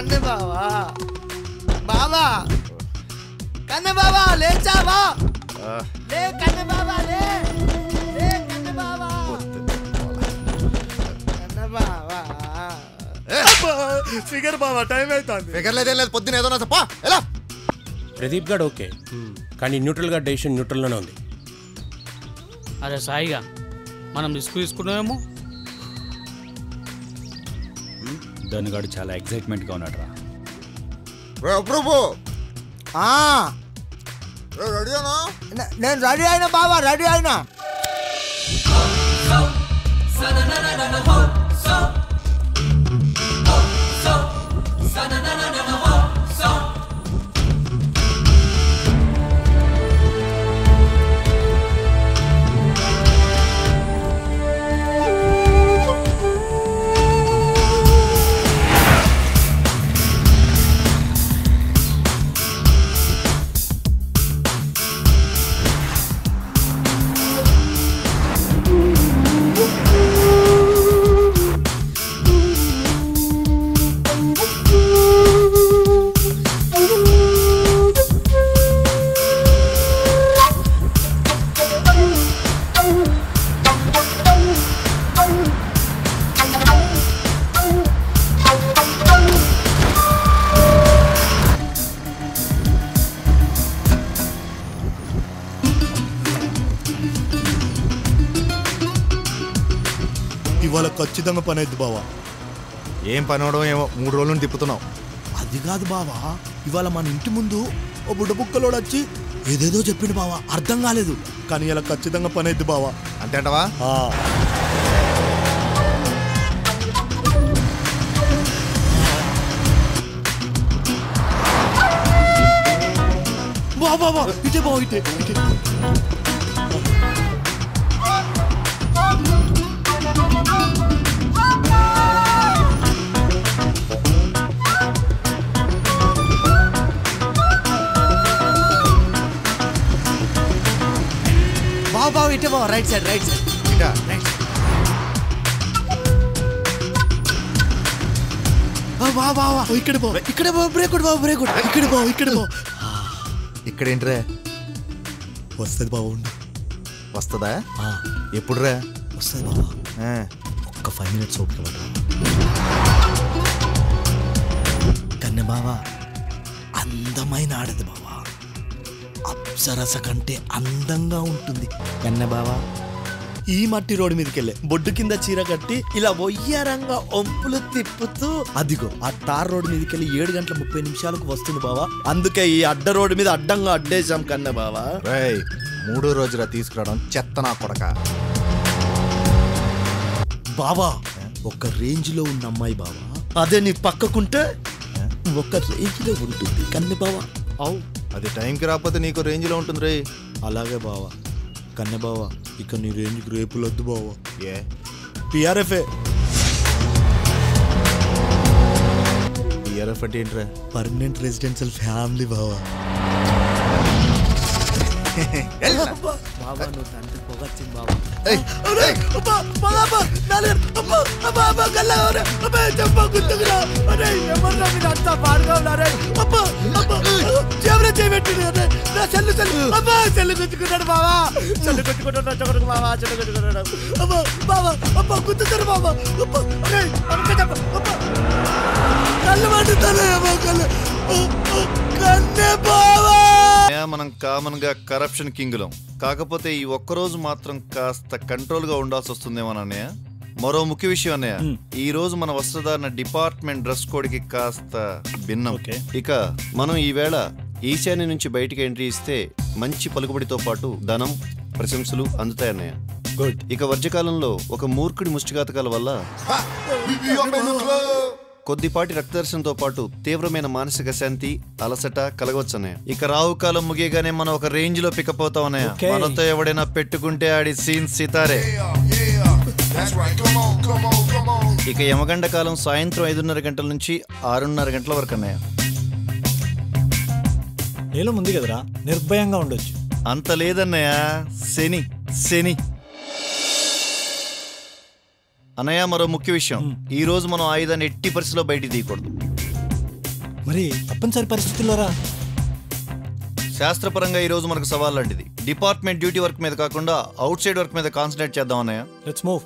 కన్నె బావా బావా కన్నె బావా లేచావా లే కన్నె బావా లే కన్నె బావా కన్నె బావా ఫిగర్ బావా టైం అవుతుంది ఫిగర్ లేదేం లేదు పొద్దున ఏదో చెప్పా ఎలా ప్రదీప్ గారు ఓకే కానీ న్యూట్రల్ గా డెసిషన్ న్యూట్రల్ లోనే ఉంది. అరే సాయిగా మనం రిస్క్ తీసుకున్నామేమో. దానిగాడు చాలా ఎక్సైట్మెంట్ గా ఉన్నాడు రా. నేను రెడీ అయినా బావా రెడీ అయినా. ఇవాళ ఖచ్చితంగా పని అయింది బావా. ఏం పని అవడం ఏమో 3 రోజులు తిప్పుతున్నావు. అది కాదు బావా, ఇవాళ మన ఇంటి ముందు ఓ బుడ్డ బుక్కలోడు వచ్చి ఏదేదో చెప్పిండు బావా, అర్థం కాలేదు. కానీ ఇలా ఖచ్చితంగా పని అయింది బావా. అంతేంటవా? బావా ఇటే బావ ఇటే ఇటే. బావ ఇటే బావ రైట్ సైడ్ రైట్ సైడ్ ఇటా రైట్ సైడ్. బావా ఇక్కడ బావ ఇక్కడ బావ బ్రేక్ బావ బ్రేక్ ఇక్కడ బావ ఇక్కడ బావ. ఇక్కడేంట్రా? వస్తుంది బావ ఉండు. వస్తుందా? ఎప్పుడురా వస్తుంది బావ. ఒక్క 5 minutes ఓపిక పడరా. కన్నె బావా అందమైన ఆడది బావా, అప్సరస కంటే అందంగా ఉంటుంది. కన్నె బావా ఈ మట్టి రోడ్డు మీదకి వెళ్ళే బొడ్డు కింద చీర కట్టి ఇలా ఒయ్యారంగా ఒంపులు తిప్పుతూ అదిగో ఆ తార్ రోడ్డు మీదకి వెళ్ళి 7 గంటల 30 నిమిషాలకు వస్తుంది బావా. అందుకే ఈ అడ్డ రోడ్డు మీద అడ్డంగా అడ్డేశాం కన్నె బావా. 3వ రోజులా తీసుకురావడం చెత్త నా కొడక. బావా ఒక రేంజ్ లో ఉన్న అమ్మాయి బావా, అదే నీ పక్కకుంటే ఒక రేంజ్ లో ఉంటుంది కన్నె బావా. అవు అది టైంకి రాకపోతే నీకు రేంజ్ లో ఉంటుంది రే. అలాగే బావా. కన్నె బావా ఇక నీ రేంజ్కి రేపులొద్దు బావా. ఏ పిఆర్ఎఫ్ఏ. పిఆర్ఎఫ్ అంటే ఏంట్రా? పర్మనెంట్ రెసిడెన్షియల్ ఫ్యామిలీ బావా. బావా నువ్వు తండ్రి పొగచ్చింది బావా. చెల్లుకున్నాడు బావా చెల్లుకొచ్చుకుంటున్నాడు బావా చెల్లుకొచ్చుకున్నాడు బావా అబ్బా గుర్తుతారు బావా కళ్ళు మండుతాను కళ్ళు కన్నే బావా. మనం కామన్ గా కరప్షన్ కింగులం, కాకపోతే ఈ ఒక్కరోజు మాత్రం కాస్త కంట్రోల్ గా ఉండాల్సి వస్తుందేమోనన్నయ్య. మరో ముఖ్య విషయం అన్నయ్య, ఈ రోజు మన వస్త్రధారణ డిపార్ట్మెంట్ డ్రెస్ కోడ్ కి కాస్త భిన్నం. ఇక మనం ఈవేళ ఈశాన్య నుంచి బయటికి ఎంట్రీ ఇస్తే మంచి పలుకుబడితో పాటు ధనం ప్రశంసలు అందుతాయన్నయ్య. గుడ్. ఇక వర్జకాలంలో ఒక మూర్ఖుడి ముష్టిఘాతకాల వల్ల కొద్దిపాటి రక్తదర్శనంతో పాటు తీవ్రమైన మానసిక శాంతి అలసట కలగవచ్చన్నయ్య. ఇక రాహుకాలం ముగియగానే మనం ఒక రేంజ్ లో పికప్ అవుతామన్నయ్య. మనతో ఎవడైనా పెట్టుకుంటే ఆడి సీన్ సితారే. ఇక యమగండ కాలం సాయంత్రం 5:30 గంటల నుంచి 6:30 గంటల వరకు అన్నయ్య. నీలో ముందు కదరా, నిర్భయంగా ఉండొచ్చు. అంత లేదన్నయ్య, శని శని అన్నయ్య. మరో ముఖ్య విషయం, ఈ రోజు మనం ఆయుధాన్ని ఎట్టి పరిస్థితిలో బయటికి తీయకూడదు. మరి తప్పనిసరి పరిస్థితుల్లో రా. శాస్త్రపరంగా ఈ రోజు మనకు సవాల్ లాంటిది. డిపార్ట్మెంట్ డ్యూటీ వర్క్ మీద కాకుండా అవుట్ సైడ్ వర్క్ మీద కాన్సన్ట్రేట్ చేద్దాం అన్నయ్య. Let's move.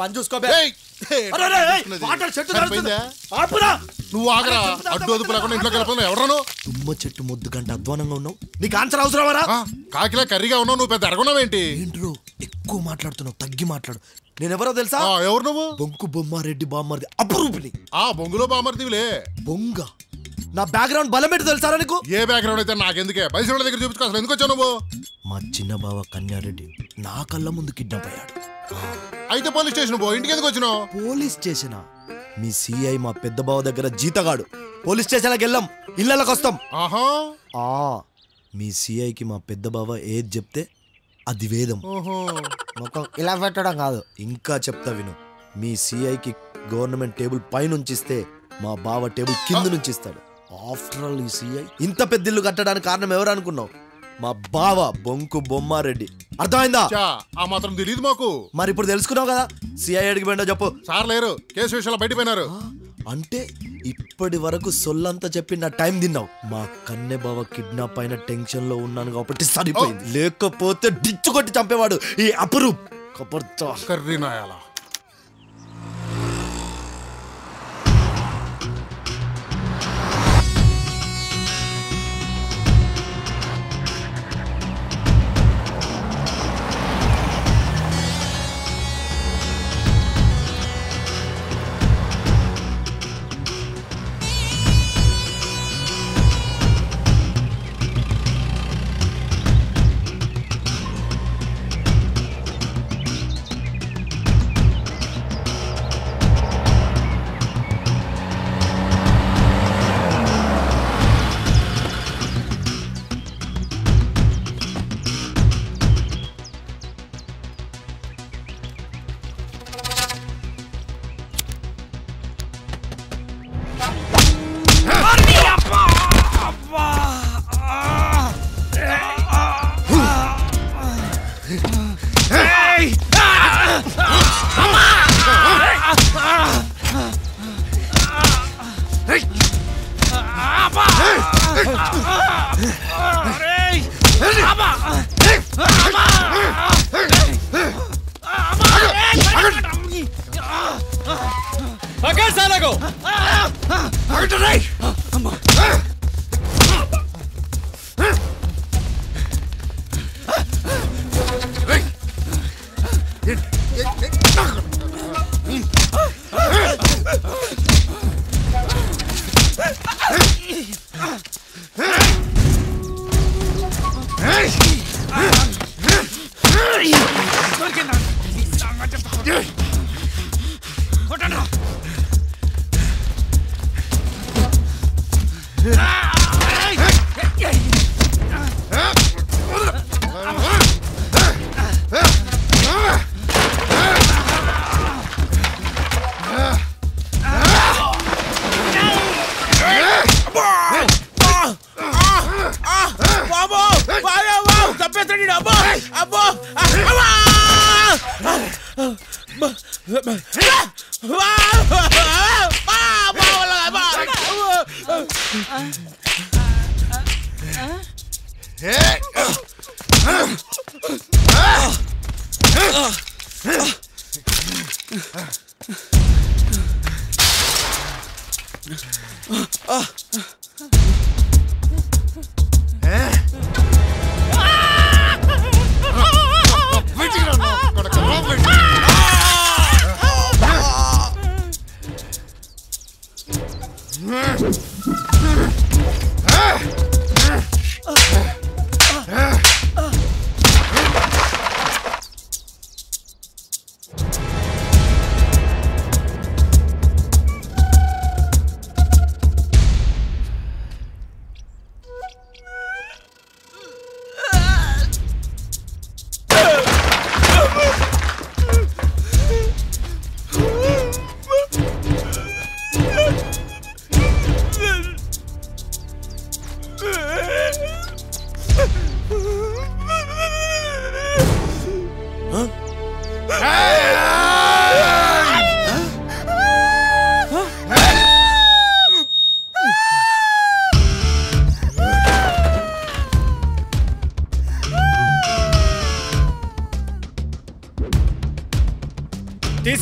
పని చూసుకో. నువ్వు ఆగరా, అడ్డు అదుపు లేకుండా ఇంట్లోకి వెళ్ళిపోయినా ఎవరను? తుమ్మ చెట్టు ముద్దు కంటే అధ్వానంగా ఉన్నావు. నీకు ఆన్సర్ అవసరమారా? కాకిలా కర్రీగా ఉన్నావు, నువ్వు పెద్ద అడగొన్నావేంటి? ఏంట్రో ఎక్కువ మాట్లాడుతున్నావు, తగ్గి మాట్లాడు. నేనెవరో తెలుసా? ఎవరు నువ్వు? బొంకు బొమ్మారెడ్డి బామ్మర్ది అపురూపిని. ఆ బొంగులో బామ్మర్దివిలే. బొంగ నా బ్యాక్గ్రౌండ్ బలం ఏంటి తెలుసారా నీకు? ఏ బ్యాక్గ్రౌండ్ అయితే నాకెందుకే? బయట దగ్గర చూపించుకో. అసలు ఎందుకు వచ్చావు నువ్వు? మా చిన్న బావ కన్యారెడ్డి నా కళ్ళ ముందు కిడ్నాప్ అయ్యాడు. అయితే పోలీస్ స్టేషన్ పో. ఇంటికి ఎందుకు వచ్చినావు? పోలీస్ స్టేషనా? మీ సిఐ మా పెద్ద బావ దగ్గర జీతగాడు. పోలీస్ స్టేషన్కి వెళ్ళాం, ఇళ్ళకి వస్తాం. మీ సిఐకి మా పెద్ద బావ ఏది చెప్తే అది వేదం. మొత్తం ఇలా పెట్టడం కాదు, ఇంకా చెప్తా విను. మీ సిఐకి గవర్నమెంట్ టేబుల్ పైనుంచి ఇస్తే మా బావ టేబుల్ కింద నుంచి ఇస్తాడు. ఆఫ్టర్ ఆల్ ఈ సిఐ ఇంత పెద్ద ఇల్లు కట్టడానికి కారణం ఎవరు అనుకున్నావు? మా బావ బొంకు బొమ్మారెడ్డి. అర్థమైందా? ఆ మాత్రం తెలియదు మాకు. మరి ఇప్పుడు తెలుసుకున్నావు కదా, సిఐ అడిగి పోయిందో చెప్పు. సార్ లేరు, కేసు విషయంలో బయటపోయినారు. అంటే ఇప్పటి వరకు సొల్లంతా చెప్పి నా టైం తిన్నావు. మా కన్నె బావ కిడ్నాప్ అయిన టెన్షన్ లో ఉన్నాను కాబట్టి సరిపోయింది, లేకపోతే డిచ్చు కొట్టి చంపేవాడు ఈ అపురూప్. కర్రీ నాయాలా?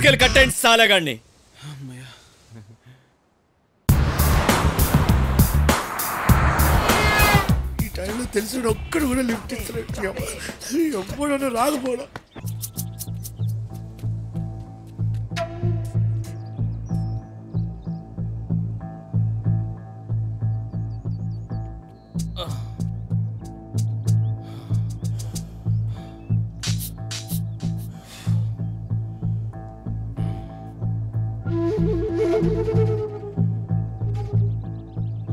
తీసుకెళ్ళి కట్టండి సాలగాడిని. ఈ టైంలో తెలిసిన ఒక్కడు కూడా లిఫ్ట్ ఇస్తలేదు. ఎప్పుడన్నా రాకపోవడం.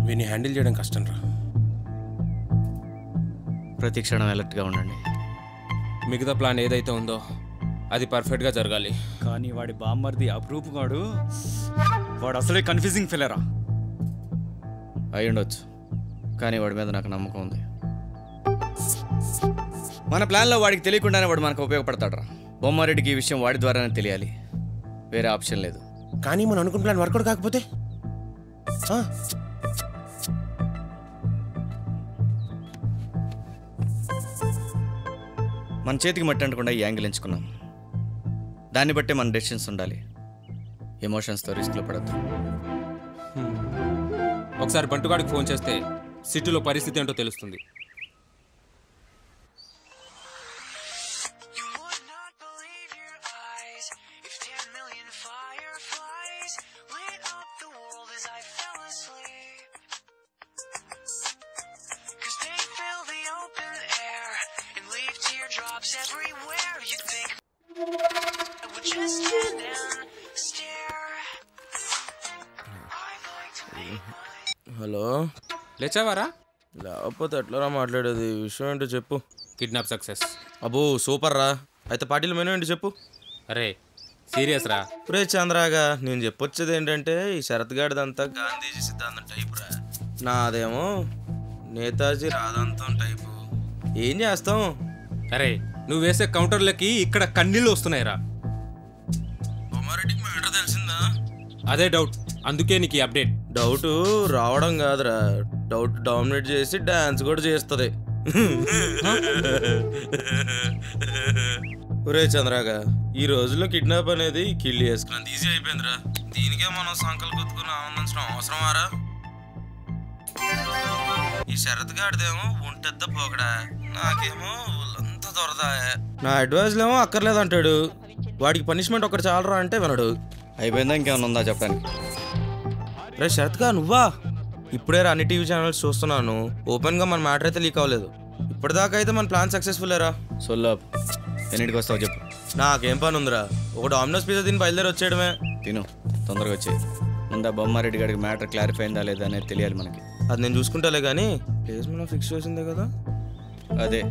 వీని హ్యాండిల్ చేయడం కష్టం రా. ప్రతి క్షణం అలర్ట్గా ఉండండి. మిగతా ప్లాన్ ఏదైతే ఉందో అది పర్ఫెక్ట్గా జరగాలి. కానీ వాడి బామ్మర్ది అప్రూప్ గాడు వాడు అసలే కన్ఫ్యూజింగ్ ఫిల్లరా. అయి ఉండొచ్చు, కానీ వాడి మీద నాకు నమ్మకం ఉంది. మన ప్లాన్లో వాడికి తెలియకుండానే వాడు మనకు ఉపయోగపడతాడు రా. బొమ్మారెడ్డికి ఈ విషయం వాడి ద్వారానే తెలియాలి, వేరే ఆప్షన్ లేదు. కానీ మనం అనుకున్న ప్లాన్ వర్కౌట్ కాకపోతే మన చేతికి మట్టి అంటకుండా ఈ యాంగిల్ ఎంచుకున్నాం. దాన్ని బట్టే మన డెసిషన్స్ ఉండాలి. ఎమోషన్స్తో రిస్క్లో పడద్దు. ఒకసారి బంటుగాడికి ఫోన్ చేస్తే సిటీలో పరిస్థితి ఏంటో తెలుస్తుంది. హలో, లేచావారా? లేకపోతే ఎట్లరా మాట్లాడేది? విషయం ఏంటో చెప్పు. Kidnap success. అబ్బో సూపర్ రా. అయితే పార్టీలో మెనూ ఏంటి చెప్పు. అరే సీరియస్ రా. రే చంద్రాగా, నేను చెప్పొచ్చేది ఏంటంటే ఈ శరత్ గాడిదంతా గాంధీజీ సిద్ధాంతం టైపు రా, నాదేమో నేతాజీ రాధాంతం టైపు. ఏం చేస్తాం? అరే నువ్వు వేసే కౌంటర్లకి ఇక్కడ కన్నీళ్ళు వస్తున్నాయిరా. బొమ్మారెడ్డికి మ్యాటర్ తెలిసిందా? అదే డౌట్, అందుకే నీకు అప్డేట్. డౌట్ రావడం కాదురా, డౌట్ డామినేట్ చేసి డాన్స్ కూడా చేస్తుంది. ఒరే చంద్రాగా, ఈ రోజుల్లో కిడ్నాప్ అనేది కిల్ చేసుకున్నంత ఈజీ అయిపోయిందిరా. దీనికే మనం సంకలు కొట్టుకుని ఆనందించడం అవసరమారా? ఈ శరత్ గాడిదేమో ఒంటెద్ద పోకడా, నాకేమో అంత దొరదా. నా అడ్వైజ్లో ఏమో అక్కర్లేదంటాడు. వాడికి పనిష్మెంట్ ఒకటి చాలరా అంటే వినడు. అయిపోయిందా? ఇంకేమైనా ఉందా చెప్పడానికి? రే శరత్గా, నువ్వా? ఇప్పుడే అన్ని టీవీ ఛానల్స్ చూస్తున్నాను. ఓపెన్గా మన మ్యాటర్ అయితే లీక్ అవ్వలేదు. ఇప్పటిదాకా అయితే మన ప్లాన్ సక్సెస్ఫుల్ ఏరా. సొల్లాబ్ ఎన్నింటికి వస్తావు చెప్పు. నాకేం పని ఉందిరా, ఒక డామినోస్ పిజ్జా తిని బయలుదేరి వచ్చేయడమే. తిను, తొందరగా వచ్చేయి. ముందా బొమ్మారెడ్డి గారికి మ్యాటర్ క్లారిఫై అయిందా లేదా అనేది తెలియాలి మనకి. అది నేను చూసుకుంటాలే కానీ ప్లేస్ మనం ఫిక్స్ చేసిందే కదా. అదే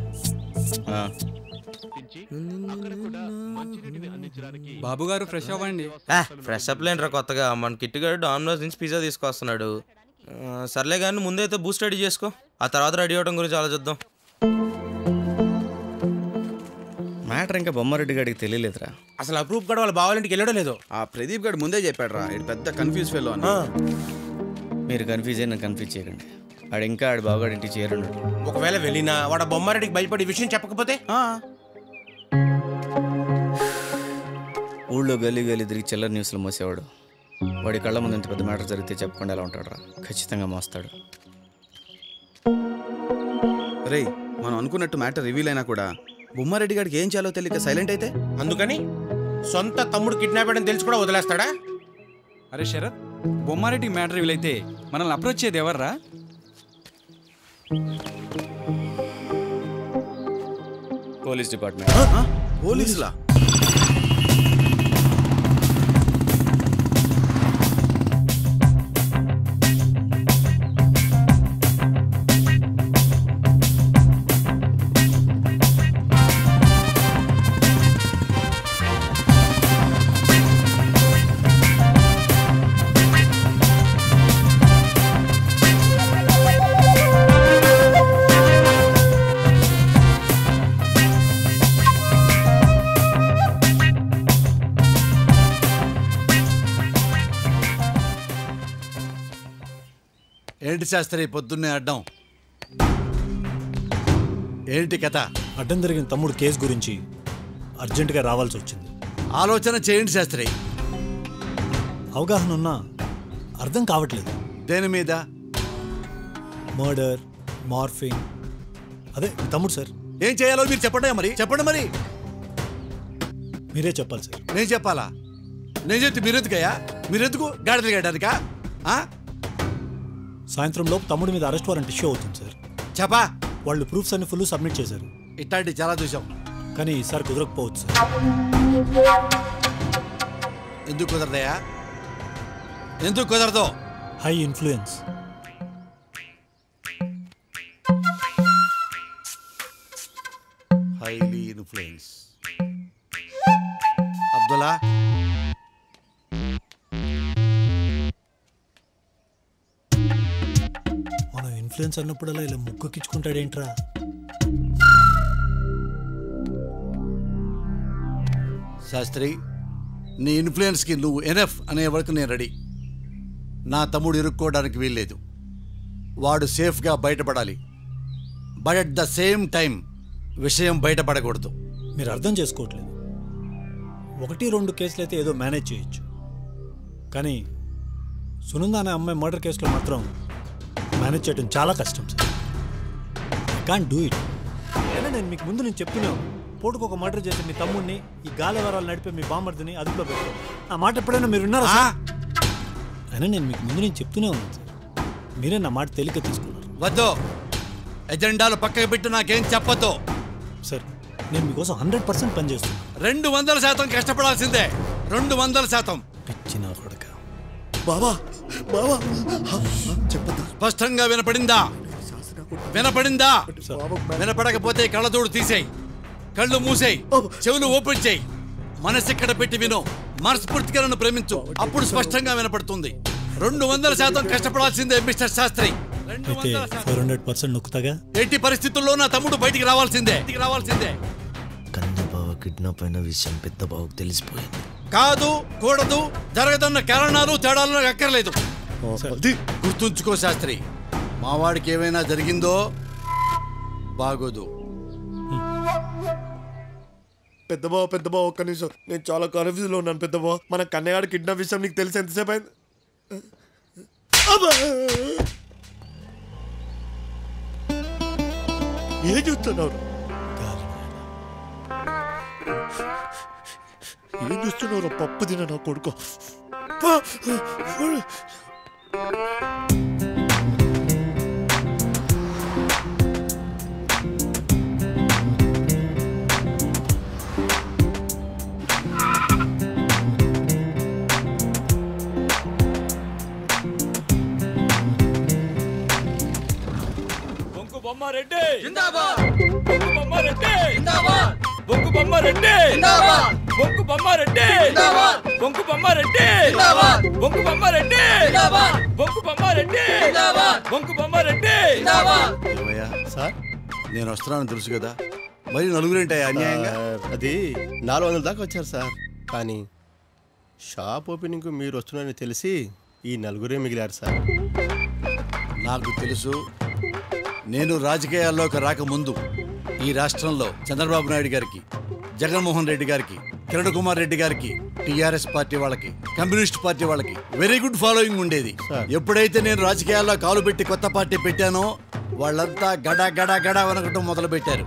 బాబు గారు ఫ్రెష్ అవ్వండి. ఫ్రెష్ అప్ లేంట్రా కొత్తగా. మన కిట్ గారు డామినోస్ నుంచి పిజ్జా తీసుకొస్తున్నాడు. సర్లే కానీ ముందైతే బూస్ట్ రెడీ చేసుకో, ఆ తర్వాత రెడీ అవ్వడం గురించి ఆలోచిద్దాం. మ్యాటర్ ఇంకా బొమ్మారెడ్డి గారికి తెలియలేదురా. అసలు అప్రూప్ కూడా వాళ్ళు బావాలంటికి వెళ్ళడం లేదు. ఆ ప్రదీప్ గారు ముందే చెప్పాడు రా, ఇది పెద్ద కన్ఫ్యూజ్ ఫెలో అని. మీరు కన్ఫ్యూజ్ అయినా కన్ఫ్యూజ్ చేయకండి. ఆడు ఇంకా ఆడు బావగాడి ఇంటికి చేరున్నాడు. ఒకవేళ వెళ్ళినా వాడు బొమ్మారెడ్డికి భయపడి విషయం చెప్పకపోతే? ఊళ్ళో గల్లీ గల్లీ తిరిగి చిల్లర న్యూస్లో మోసేవాడు. వాడి కళ్ళ ముందు ఇంత పెద్ద మ్యాటర్ జరిగితే చెప్పకుండా ఎలా ఉంటాడు రా? ఖచ్చితంగా మోస్తాడు. రే, మనం అనుకున్నట్టు మ్యాటర్ రివీల్ అయినా కూడా బొమ్మారెడ్డి గారికి ఏం చేయాలో తెలియక సైలెంట్ అయితే అందుకని సొంత తమ్ముడు కిడ్నాప్ అయ్యడం తెలిసి కూడా వదిలేస్తాడా? అరే శరత్, బొమ్మారెడ్డి మ్యాటర్ రివీల్ అయితే మనల్ని అప్రోచ్ చేయదు ఎవర్రా? Police department. పోలీసులా? ఏంటి శాస్త్రి పొద్దున్నే అడ్డం? ఏంటి కథ? అడ్డం జరిగిన తమ్ముడు కేసు గురించి అర్జెంటుగా రావాల్సి వచ్చింది. ఆలోచన చేయండి శాస్త్రి. అవగాహన ఉన్నా అర్థం కావట్లేదు. దేని మీద? Murder, morphing. అదే తమ్ముడు సార్. ఏం చేయాలో మీరు చెప్పండి మరి, చెప్పండి మరి. మీరే చెప్పాలి సార్. నేను చెప్పాలా? నేను చెప్తే మీరెందుకయ్యా? మీరెందుకు గాడిదలు గేయడానికా? సాయంత్రం లోపు తమ్ముడి మీద అరెస్ట్ వారెంట్ ఇష్యూ అవుతుంది సార్. చెప్పా. వాళ్ళు ప్రూఫ్స్ అన్ని ఫుల్ సబ్మిట్ చేశారు. ఇట్లాంటివి చాలా చూసాం, కానీ ఈసారి కుదరకపోవచ్చు సార్. ఎందుకు కుదరదయ్యా? ఎందుకు కుదరదు? High influence. Highly influence. Abdullah, మనం ఇన్ఫ్లుయెన్స్ అన్నప్పుడల్లా ఇలా ముక్కుకిచ్చుకుంటాడేంట్రా? శాస్త్రి, నీ ఇన్ఫ్లుయెన్స్కి నువ్వు ఎనఫ్ అనే వరకు నేను రెడీ. నా తమ్ముడు ఇరుక్కోవడానికి వీల్లేదు. వాడు సేఫ్గా బయటపడాలి. But at the same time విషయం బయటపడకూడదు. మీరు అర్థం చేసుకోవట్లేదు. 1-2 కేసులు అయితే ఏదో మేనేజ్ చేయొచ్చు, కానీ సునంద అనే అమ్మాయి మర్డర్ కేసులో మాత్రం మేనేజ్ చేయడం చాలా కష్టం sir. I can't do it. అయినా నేను మీకు ముందు నేను చెప్తున్నాను, పోటుకు ఒక మర్డర్ చేసి మీ తమ్ముడిని, ఈ గాలివరాలు నడిపే మీ బామర్దిని అదుపులో పెట్టాను. ఆ మాట ఎప్పుడైనా మీరు విన్నారా? అయినా నేను మీకు ముందు నేను చెప్తూనే ఉన్నాను సార్. మీరే నా మాట తేలిక తీసుకున్నారు. వద్దు, ఎజెండాలు పక్కకు పెట్టి నాకేం చెప్పొద్దు సార్. నేను మీకోసం 100% పనిచేస్తున్నాను. 200% కష్టపడాల్సిందే. 200%. పిచ్చి నా కొడుక. బాబా బాబా చెప్పదు. స్పష్టంగా వినపడిందా? వినపడిందా? వినపడకపోతే కళ్ళతోడు తీసేయి, కళ్ళు మూసేయి, చెవులు ఓపెన్ చేయి, మనసు ఎక్కడ పెట్టి విను, మనస్ఫూర్తిగా నన్ను ప్రేమించు. అప్పుడు స్పష్టంగా వినపడుతుంది. 200% కష్టపడాల్సిందే మిస్టర్ శాస్త్రి. 400% నొక్కుతాగా. ఎట్టి పరిస్థితుల్లో నా తమ్ముడు బయటికి రావాల్సిందే. కన్నబావ కిడ్నాప్ అయిన విషయం పెద్ద బావకు తెలిసిపోయింది. కాదు, కూడదు, జరగదన్న కారణాలు తేడాలు నాకు అక్కర్లేదు. గుర్తుంచుకో శాస్త్రి, మావాడికి ఏమైనా జరిగిందో బాగోదు. పెద్దబావ ఒక్క నిమిషం, నేను చాలా కన్ఫ్యూజ్ లో ఉన్నాను. పెద్దబావ, మన కన్నయ్యగాడి కిడ్నాప్ విషయం నీకు తెలిసి ఎంతసేపు అయింది? ఏం చూస్తున్నావు? ఏం చూస్తున్నావు? పప్పు తిన నా కొడుకు. బొమ్మారెడ్డి జిందాబాద్. బొంకు బొమ్మారెడ్డి జిందాబాద్. బొంకు బొమ్మారెడ్డి జిందాబాద్. బొంకు బొమ్మారెడ్డి జిందాబాద్. బొంకు బొమ్మారెడ్డి జిందాబాద్. బొంకు బొమ్మారెడ్డి జిందాబాద్. బొంకు బొమ్మారెడ్డి జిందాబాద్. బొంకు బొమ్మారెడ్డి జిందాబాద్. ఏమయ్యా సార్, నేను వస్తున్నాను తెలుసు కదా, మరి నలుగురేంటాయి అన్యాయంగా? అది 400 దాకా వచ్చారు సార్. కానీ షాప్ ఓపెనింగ్కు మీరు వస్తున్నారని తెలిసి ఈ 4 మిగిలారు సార్. నాకు తెలుసు. నేను రాజకీయాల్లోకి రాకముందు ఈ రాష్ట్రంలో చంద్రబాబు నాయుడు గారికి, జగన్మోహన్ రెడ్డి గారికి, కిరణ్ కుమార్ రెడ్డి గారికి, టీఆర్ఎస్ పార్టీ వాళ్ళకి, కమ్యూనిస్ట్ పార్టీ వాళ్ళకి వెరీ గుడ్ ఫాలోయింగ్ ఉండేది. ఎప్పుడైతే నేను రాజకీయాల్లో కాలు పెట్టి కొత్త పార్టీ పెట్టానో వాళ్ళంతా గడా గడా గడా వనకటం మొదలు పెట్టారు.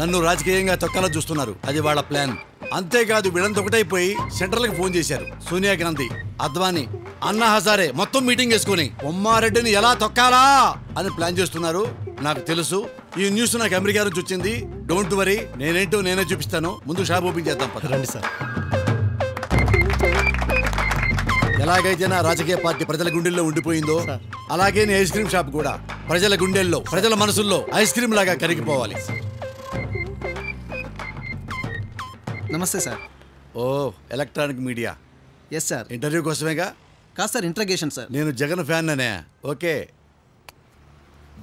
నన్ను రాజకీయంగా తొక్కలా చూస్తున్నారు. అది వాళ్ళ ప్లాన్. అంతేకాదు, వీళ్ళంతా ఒకటైపోయి సెంట్రల్కి ఫోన్ చేశారు. సోనియా గాంధీ, అద్వానీ, అన్నా హజారే మొత్తం మీటింగ్ వేసుకుని బొమ్మారెడ్డిని ఎలా తొక్కాలా అని ప్లాన్ చేస్తున్నారు. నాకు తెలుసు. ఈ న్యూస్ నాకు అమెరికా నుంచి వచ్చింది. డోంట్ వరీ, నేనేంటో నేనే చూపిస్తాను. ముందు షాప్ ఓపెన్ చేద్దాం. రండి సార్. ఎలాగైతే నా రాజకీయ పార్టీ ప్రజల గుండెల్లో ఉండిపోయిందో అలాగే నీ ఐస్ క్రీమ్ షాప్ కూడా ప్రజల గుండెల్లో, ప్రజల మనసుల్లో ఐస్ క్రీమ్ లాగా కరిగిపోవాలి. నమస్తే sir. Oh, electronic media. Yes sir. Interview కోసమేగా? కాదు సార్, ఇంట్రగేషన్ సార్. నేను జగన్ ఫ్యాన్ అనే. ఓకే,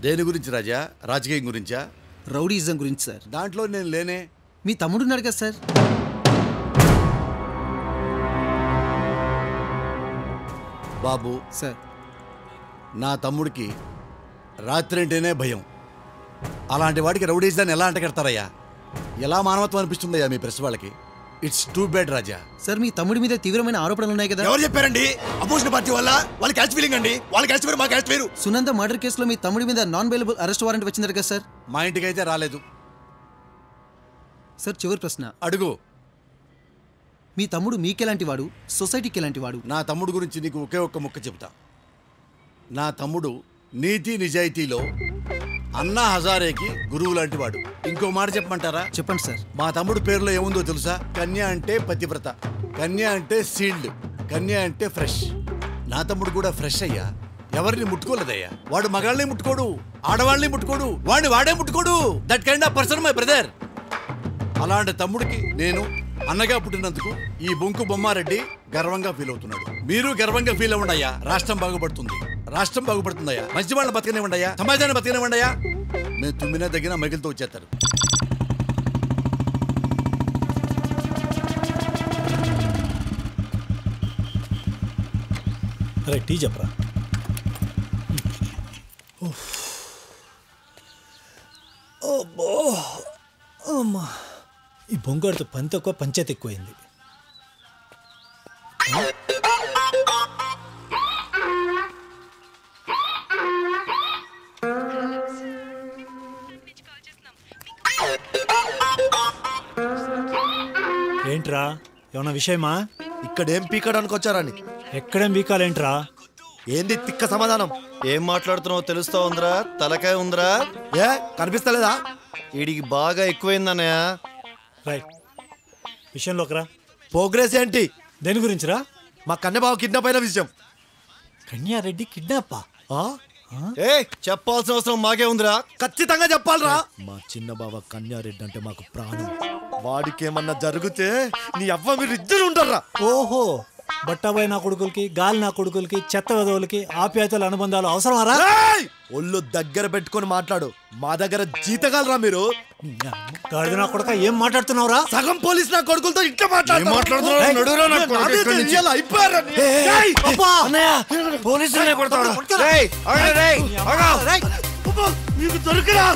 దేని గురించి రాజా? రాజకీయం గురించా? రౌడీయిజం గురించి సార్. దాంట్లో నేను లేనే. మీ తమ్ముడు ఉన్నాడు కదా సార్. బాబు సార్, నా తమ్ముడికి రాత్రి అంటేనే భయం. అలాంటి వాడికి రౌడీజాన్ని ఎలా అంటగడతారయ్యా? ఎలా మానవత్వం అనిపిస్తుందయ్యా మీ ప్రెస్ వాళ్ళకి? It's too bad Raja. Sir మీ తమ్ముడి మీద తీవ్రమైన ఆరోపణలు ఉన్నాయి కదా. ఎవరు చెప్పారండి? అపోజిషన్ పార్టీ వల్ల వాళ్ళ క్యాస్ట్ ఫీలింగ్ అండి. వాళ్ళ క్యాస్ట్ వేరు, మా క్యాస్ట్ వేరు. సునంద మర్డర్ కేసులో మీ తమ్ముడి మీద నాన్ బెయిలబుల్ అరెస్ట్ వారెంట్ వచ్చిందట కదా సార్. మా ఇంటికి అయితే రాలేదు సార్. చివరి ప్రశ్న అడుగు. మీ తమ్ముడు మీకెలాంటి వాడు, సొసైటీకి ఎలాంటి వాడు? నా తమ్ముడు గురించి నీకు ఒకే ఒక్క ముక్క చెబుతా. నా తమ్ముడు నీతి నిజాయితీలో అన్నా హజారేకి గురువు లాంటి వాడు. ఇంకో మాట చెప్పమంటారా? చెప్పండి సార్. మా తమ్ముడు పేరులో ఏముందో తెలుసా? కన్య అంటే పతివ్రత, కన్య అంటే సీల్డ్, కన్య అంటే ఫ్రెష్. నా తమ్ముడు కూడా ఫ్రెష్ అయ్యా. ఎవరిని ముట్టుకోలేదయ్యా. వాడు మగాళ్ళని ముట్టుకోడు, ఆడవాళ్ళని ముట్టుకోడు, వాడిని వాడే ముట్టుకోడు. That kind of person my brother. అలాంటి తమ్ముడికి నేను అన్నగా పుట్టినందుకు ఈ బొంకు బొమ్మారెడ్డి గర్వంగా ఫీల్ అవుతున్నాడు. మీరు గర్వంగా ఫీల్ అవ్వండి అయ్యా. రాష్ట్రం బాగుపడుతుంది, రాష్ట్రం బాగుపడుతుందయ్యా. మంచి వాళ్ళని బతకనివ్వండి అయ్యా, సమాజాన్ని బతకనివ్వండి అయ్యా. మేము తుమ్మినా దగ్గర మగిలితో వచ్చేస్తారు. అరే టీ చెప్పరా. అమ్మా, ఈ బొంగాడితో పని తక్కువ, పంచాయతీ ఎక్కువైంది. ఏంట్రా, ఏమన్నా విషయమా? ఇక్కడేం పీకడానికి వచ్చారని. ఎక్కడేం పీకాలేంట్రా? ఏంది తిక్క సమాధానం? ఏం మాట్లాడుతున్నావో తెలుస్తా ఉందిరా? తలకాయ ఉందిరా? ఏ కనిపిస్తలేదా? వీడికి బాగా ఎక్కువైందన్నయ్య. రైట్, విషయంలోకి రా. ప్రోగ్రెస్ ఏంటి? దేని గురించిరా? మా కన్యబాబు కిడ్నాప్ అయిన విషయం. కన్యారెడ్డి కిడ్నాపా? ఏ చెప్పాల్సిన అవసరం మాకే ఉందిరా. ఖచ్చితంగా చెప్పాలరా. మా చిన్న బావ కన్యారెడ్డి అంటే మాకు ప్రాణం. వాడికి ఏమన్నా జరిగితే నీ అవ్వ మీరు ఇద్దరు ఉంటారా? ఓహో, బట్టాబాయ్ నా కొడుకులకి, గాలి నా కొడుకులకి, చెత్త వెదవులకి ఆప్యాయతల అనుబంధాలు అవసరమారా? ఒళ్ళు దగ్గర పెట్టుకొని మాట్లాడు. మా దగ్గర జీతగాలరా మీరు. గాడిద నా కొడుక, ఏం మాట్లాడుతున్నావురా? సగం పోలీస్ నా కొడుకులతో ఇట్లా మాట్లాడుతున్నారు. మీకు దొరికిరా?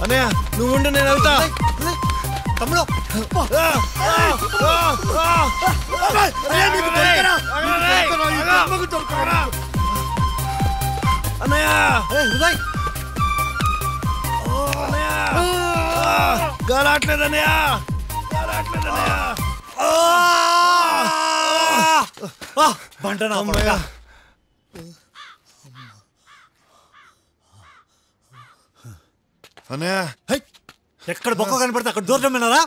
అన్నయ్య నువ్వు ఉండు, నేను వెళ్తా. తమ్ముడు గాలాట్లేదన్నయ్య. బంటనా అన్నయ్య, ఎక్కడ బొక్క కనపడితే అక్కడ దూరం విన్నారా?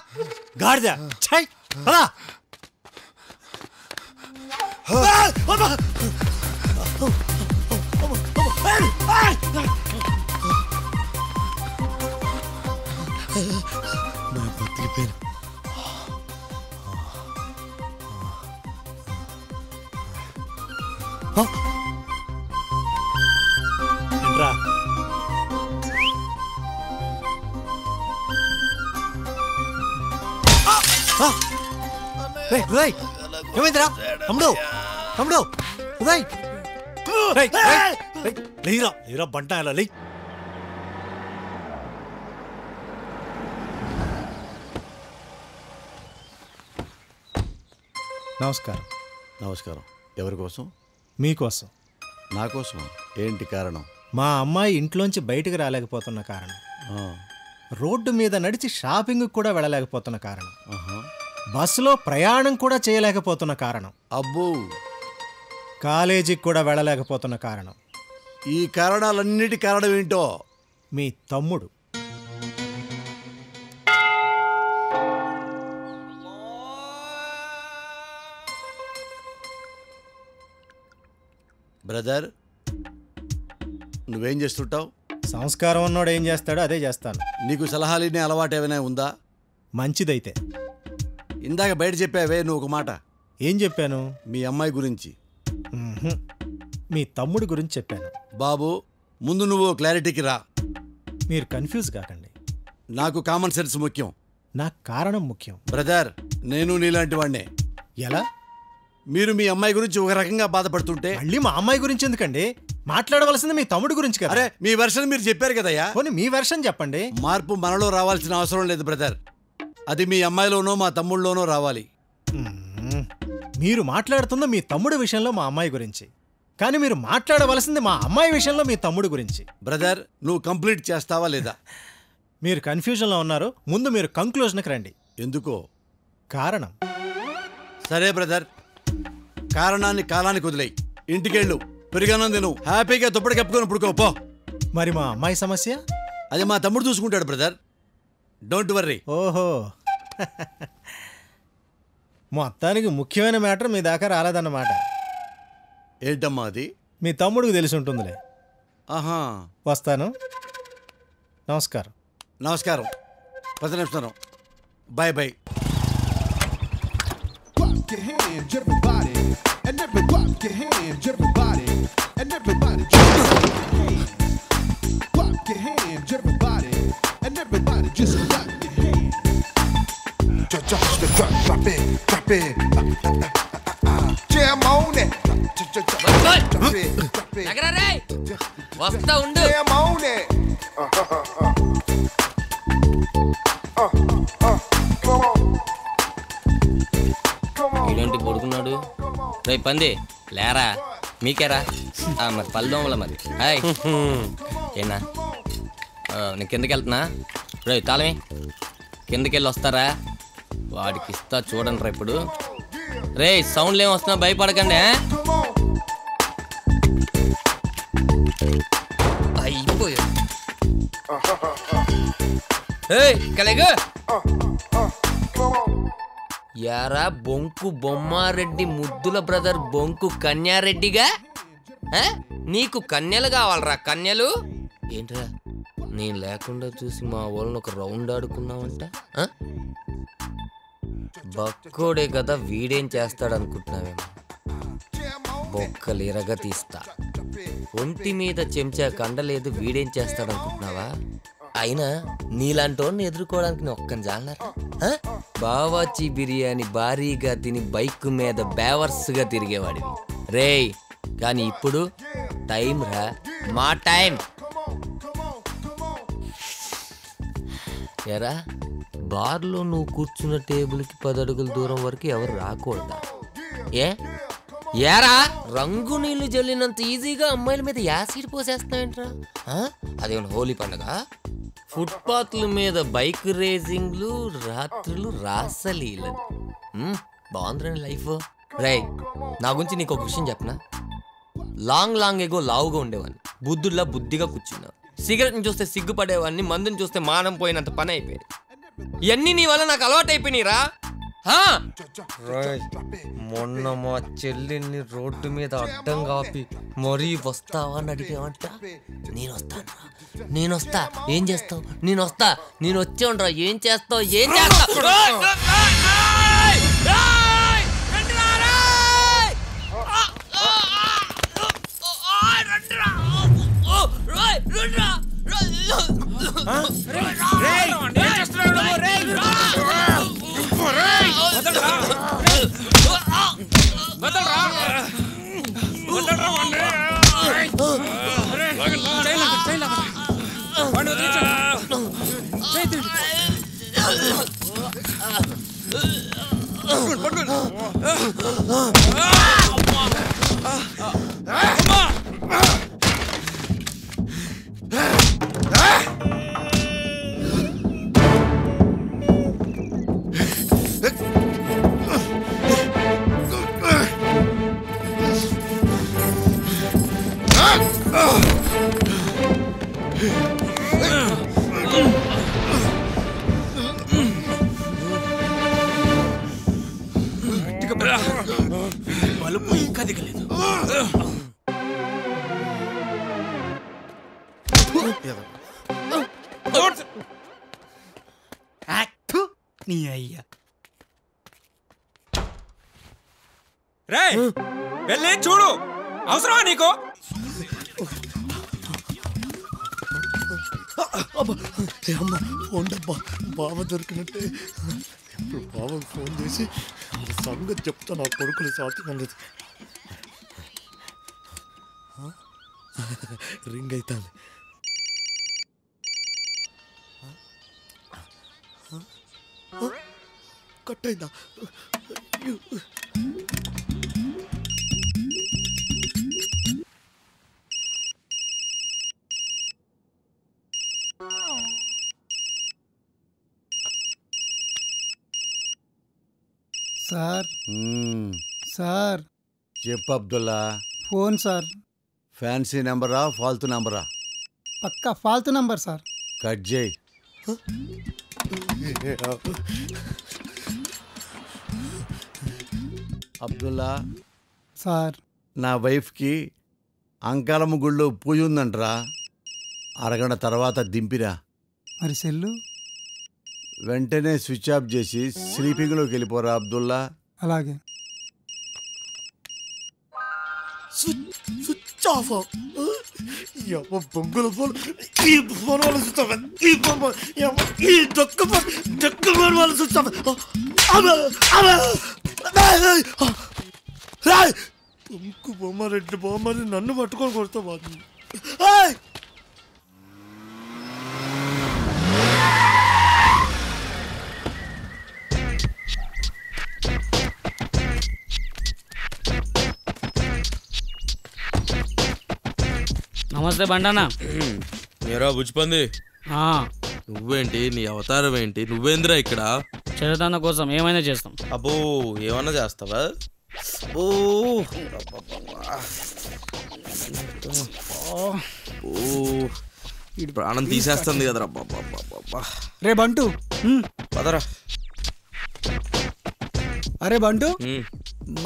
గాడిద ఛై, పదా. ఏంట్రా? ఉదయ్, ఏమైందిరా? తమ్ముడు, తమ్ముడు, ఉదయ్, లేరా లేరా, బంట ఎలా లే. నమస్కారం. నమస్కారం. ఎవరి కోసం? మీకోసం. నా కోసం? ఏంటి కారణం? మా అమ్మాయి ఇంట్లోంచి బయటకు రాలేకపోతున్న కారణం, రోడ్డు మీద నడిచి షాపింగ్ కూడా వెళ్ళలేకపోతున్న కారణం, బస్సులో ప్రయాణం కూడా చేయలేకపోతున్న కారణం, అబ్బో కాలేజీకి కూడా వెళ్ళలేకపోతున్న కారణం. ఈ కారణాలన్నిటి కారణం ఏంటో? మీ తమ్ముడు. బ్రదర్ నువ్వేం చేస్తుంటావు? సంస్కారం ఉన్నోడు ఏం చేస్తాడో అదే చేస్తాను. నీకు సలహాలు ఇనే అలవాటు ఏమైనా ఉందా? మంచిదైతే. ఇందాక బయట చెప్పావే నువ్వు ఒక మాట. ఏం చెప్పాను? మీ అమ్మాయి గురించి. మీ తమ్ముడి గురించి చెప్పాను. బాబు ముందు నువ్వు క్లారిటీకి రా. మీరు కన్ఫ్యూజ్ కాకండి. నాకు కామన్ సెన్స్ ముఖ్యం. నాకు కారణం ముఖ్యం. బ్రదర్ నేను నీలాంటి వాడినే. ఎలా? మీరు మీ అమ్మాయి గురించి ఒక రకంగా బాధపడుతుంటే మళ్ళీ మా అమ్మాయి గురించి ఎందుకండి? మాట్లాడవలసింది మీ తమ్ముడి గురించి కదా. అరే మీ వెర్షన్ మీరు చెప్పారు కదయ్యా. పోనీ మీ వెర్షన్ చెప్పండి. మార్పు మనలో రావాల్సిన అవసరం లేదు బ్రదర్. అది మీ అమ్మాయిలోనో మా తమ్ముళ్ళలోనో రావాలి. మీరు మాట్లాడుతున్న మీ తమ్ముడి విషయంలో మా అమ్మాయి గురించి, కానీ మీరు మాట్లాడవలసింది మా అమ్మాయి విషయంలో మీ తమ్ముడి గురించి. బ్రదర్ నువ్వు కంప్లీట్ చేస్తావా లేదా? మీరు కన్ఫ్యూజన్లో ఉన్నారు. ముందు మీరు కంక్లూజన్కి రండి. ఎందుకో? కారణం. సరే బ్రదర్, కారణాన్ని కాలానికి వదిలేయి. ఇంటికెళ్ళు, పెరిగాను నేను హ్యాపీగా దుప్పటి కప్పుకొని పుడుకోపో. మరి మా అమ్మాయి సమస్య? అది మా తమ్ముడు చూసుకుంటాడు బ్రదర్. Don't worry. ఓహో, మొత్తానికి ముఖ్యమైన మ్యాటర్ మీ దాకా రాలేదన్నమాట. ఏంటమ్మా అది? మీ తమ్ముడికి తెలిసి ఉంటుందిలే. ఆహా, వస్తాను. నమస్కారం. నమస్కారం. 10 నిమిషం. Bye bye. Your hands, everybody, and everybody, your hands, everybody, and everybody, clap your hands, everybody, and everybody, just clap your hands. Drop it, drop it, jam on it. నగరా వస్తా ఉండు. Jam on it. Come on. ఇలాంటి పడుకున్నాడు. రేయ్ పంది లేరా, మీకేరా మరి పల్లెదోమల మరి. Hi ఏనా నేను కిందకి వెళ్తున్నా. రే తాళమే, కిందకెళ్ళి వస్తారా? వాడికి ఇస్తా చూడండి రా ఇప్పుడు. రే సౌండ్లు ఏమి వస్తున్నా భయపడకండి. అయిపోయా కలేగా యారా బొంకు బొమ్మారెడ్డి ముద్దుల బ్రదర్ బొంకు కన్యారెడ్డిగా? నీకు కన్యలు కావాలరా? కన్యలు ఏంట్రా? నేను లేకుండా చూసి మా వాళ్ళని ఒక రౌండ్ ఆడుకున్నావంట. బక్కోడే కదా, వీడేం చేస్తాడనుకుంటున్నావేమో. బొక్కలు ఎరగ తీస్తా. ఒంటి మీద చెంచా కండలేదు, వీడేం చేస్తాడనుకుంటున్నావా? అయినా నీలాంటోని ఎదుర్కోవడానికి నేను ఒక్కని జాలరా? బావాచి బిర్యానీ భారీగా తిని బైక్ మీద బేవర్స్గా తిరిగేవాడివి రేయ్. కానీ ఇప్పుడు టైం రా, మా టైం. ఎరా బార్లో నువ్వు కూర్చున్న టేబుల్కి 10 అడుగుల దూరం వరకు ఎవరు రాకూడదా? ఏరా రంగు నీళ్లు జల్లినంత ఈజీగా అమ్మాయిల మీద యాసిడ్ పోసేస్తావేంట్రా? అదేమన్నా హోలీ పండుగ? ఫుట్పాత్ల మీద బైక్ రేసింగ్లు, రాత్రులు రాసలీలు. బాగుందిరండి లైఫ్. రై నా గురించి నీకు ఒక విషయం చెప్పనా? లాంగ్ ఎగో లావుగా ఉండేవాడిని, బుద్ధుల్లా బుద్ధిగా కూర్చున్నావు. సిగరెట్ని చూస్తే సిగ్గుపడేవాడిని, మందుని చూస్తే మానం పోయినంత పని అయిపోయింది. ఇవన్నీ నీ వల్ల నాకు అలవాటు అయిపోయినాయిరా. మొన్న మా చెల్లిని రోడ్డు మీద అడ్డం కాపి మరీ వస్తావా అని అడిగావంట. నేను వస్తా. ఏం చేస్తావు? నేను వస్తా. నేను వచ్చే ఉండరా. ఏం చేస్తావు? ఏం చేస్తావు? బలుపు ఇంకా దిగలేదు. నీ అయ్యా రే వెళ్ళి చూడు, అవసరమా నీకు? ఫోన్ డబ్బా బావ దొరికినట్టే. ఇప్పుడు బావకు ఫోన్ చేసి సంగతి చెప్తా. నా కొడుకులు సాధ్యం లేదు. రింగ్ అవుతుంది. కట్ అయిందా? సార్ సార్ చెప్పు అబ్దుల్లా. Phone sir. ఫ్యాన్సీ నెంబరా ఫాల్తు నెంబరా? పక్కా ఫాల్తు నంబర్ సార్. కట్ చేయి. అబ్దుల్లా సార్, నా వైఫ్కి అంకాలమ్మ గుళ్ళో పూజ ఉందంటరా. అరగంట తర్వాత దింపిరా. మరి సెల్లు? వెంటనే స్విచ్ ఆఫ్ చేసి స్లీపింగ్లోకి వెళ్ళిపోరా అబ్దుల్లా. అలాగే. Switch off. బొంగుల ఫోన్ ఈ ఫోన్ వాళ్ళు స్విచ్ ఆఫ్. ఈ దొక్క ఫోన్ వాళ్ళు స్విచ్ ఆఫ్. ఇంకు బొమ్మారెడ్డి బొమ్మని నన్ను పట్టుకొని కొడతా బాగుంది. నమస్తే బండనా. మీరా బుజ్జిపంది, నువ్వేంటి? నీ అవతారం ఏంటి? నువ్వేంద్రా ఇక్కడ? చరితాన్న కోసం ఏమైనా చేస్తాం. అబ్బో, ఏమన్నా చేస్తావా? ఓ ఈ ప్రాణం తీసేస్తుంది కదరా. రే బంటు, పదరా. అరే బంటు,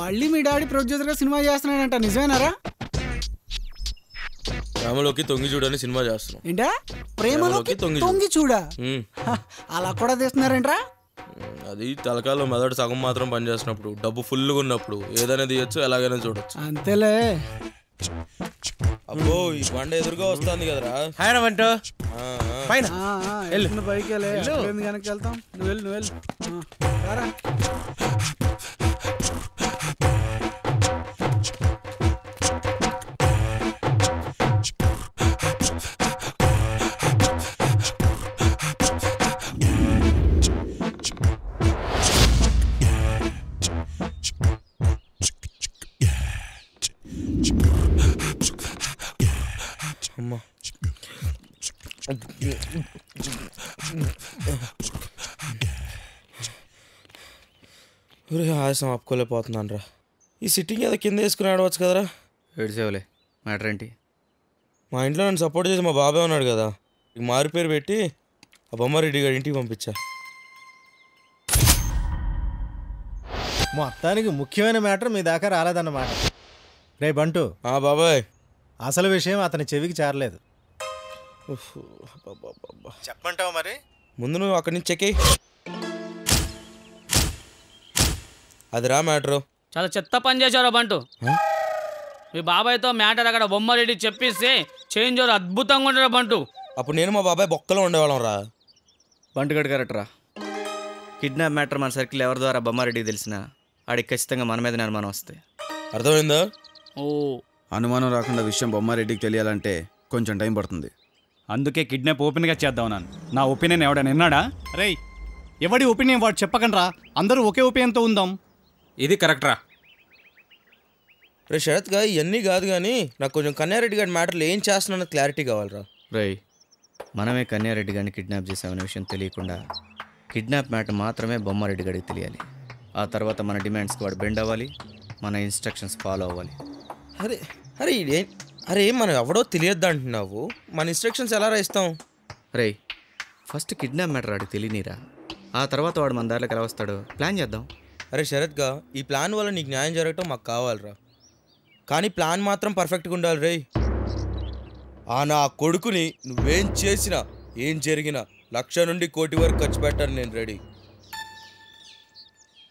మళ్ళీ మీ డాడీ ప్రొడ్యూసర్గా సినిమా చేస్తున్నాడంట, నిజమేనారా? ప్రేమలోకి తొంగి చూడని సినిమా చేస్తున్నాం. ఏంటా? ప్రేమలోకి తొంగి చూడా? అలా కూడా తీస్తున్నారేంట్రా? అది తలకాయలో మెదడు సగం మాత్రం పనిచేసినప్పుడు, డబ్బు ఫుల్గా ఉన్నప్పుడు ఏదైనా తీయచ్చు, ఎలాగైనా చూడొచ్చు. అంతేలే. అబ్బో, ఈ బండ ఎదురుగా వస్తుంది కదరా. హాయ్ బంటు. పైన పైకి వెనక్కి వెళ్తాం. నువ్వు వెళ్ళు. అమ్మా, ఆయాసం ఆపుకోలేకపోతున్నాను రా. ఈ సిట్టింగ్ ఏదో కింద వేసుకుని ఆడవచ్చు కదరా. ఏడ్చేవలే, మ్యాటర్ ఏంటి? మా ఇంట్లో నన్ను సపోర్ట్ చేసి మా బాబాయ్ ఉన్నాడు కదా, ఇక మారి పేరు పెట్టి ఆ బొమ్మారెడ్డి గారి ఇంటికి పంపించా. మొత్తానికి ముఖ్యమైన మ్యాటర్ మీ దాకా రాలేదన్నమాట. రే బంటు. బాబాయ్, అసలు విషయం అతని చెవికి చేరలేదు. చెప్పంటావు మరి? ముందు నువ్వు అక్కడి నుంచి చెక్కి. అది రా మ్యాటరు. చాలా చెత్త పని చేశారు బంటు. మీ బాబాయ్తో మ్యాటర్ అక్కడ బొమ్మారెడ్డి చెప్పేసి చేంజ్ అద్భుతంగా ఉంటాడు బంటు. అప్పుడు నేను మా బాబాయ్ బొక్కలో ఉండేవాళ్ళం రా. బంటుగడ్ కరెక్ట్ రా. కిడ్నాప్ మ్యాటర్ మన సర్కిల్ ఎవరి ద్వారా బొమ్మారెడ్డికి తెలిసినా ఆడికి ఖచ్చితంగా మన మీదనే అనుమానం వస్తాయి. అర్థమైందా? అనుమానం రాకుండా విషయం బొమ్మారెడ్డికి తెలియాలంటే కొంచెం టైం పడుతుంది. అందుకే కిడ్నాప్ ఓపెన్గా చేద్దాం. నా ఒపీనియన్ ఎవడని విన్నాడా? రేయ్, ఎవడి ఒపీనియన్ వాడు చెప్పకండి రా. అందరూ ఒకే ఒపీనియన్తో ఉందాం. ఇది కరెక్ట్ రా. రే శరత్గా, ఇవన్నీ కాదు కానీ నాకు కొంచెం కన్యారెడ్డి గారి మ్యాటర్లో ఏం చేస్తున్నా క్లారిటీ కావాలరా. రేయ్, మనమే కన్యారెడ్డి గారిని కిడ్నాప్ చేసామనే విషయం తెలియకుండా కిడ్నాప్ మ్యాటర్ మాత్రమే బొమ్మారెడ్డి గారికి తెలియాలి. ఆ తర్వాత మన డిమాండ్స్కి వాడు బెండ్ అవ్వాలి, మన ఇన్స్ట్రక్షన్స్ ఫాలో అవ్వాలి. అరే అరే అరే మనం ఎవడో తెలియద్దు అంటున్నావు, మన ఇన్స్ట్రక్షన్స్ ఎలా రాయిస్తాం? రేయ్, ఫస్ట్ కిడ్నాప్ మ్యాటర్ వాడికి తెలియనీరా, ఆ తర్వాత వాడు మన దారిలోకి ఎలా వస్తాడో ప్లాన్ చేద్దాం. అరే శరత్గా, ఈ ప్లాన్ వల్ల నీకు న్యాయం జరగటం మాకు కావాలరా, కానీ ప్లాన్ మాత్రం పర్ఫెక్ట్గా ఉండాలి రేయ్. ఆ నా కొడుకుని నువ్వేం చేసినా ఏం జరిగినా 1,00,000 నుండి 1,00,00,000 వరకు ఖర్చు పెట్టాను నేను రెడీ.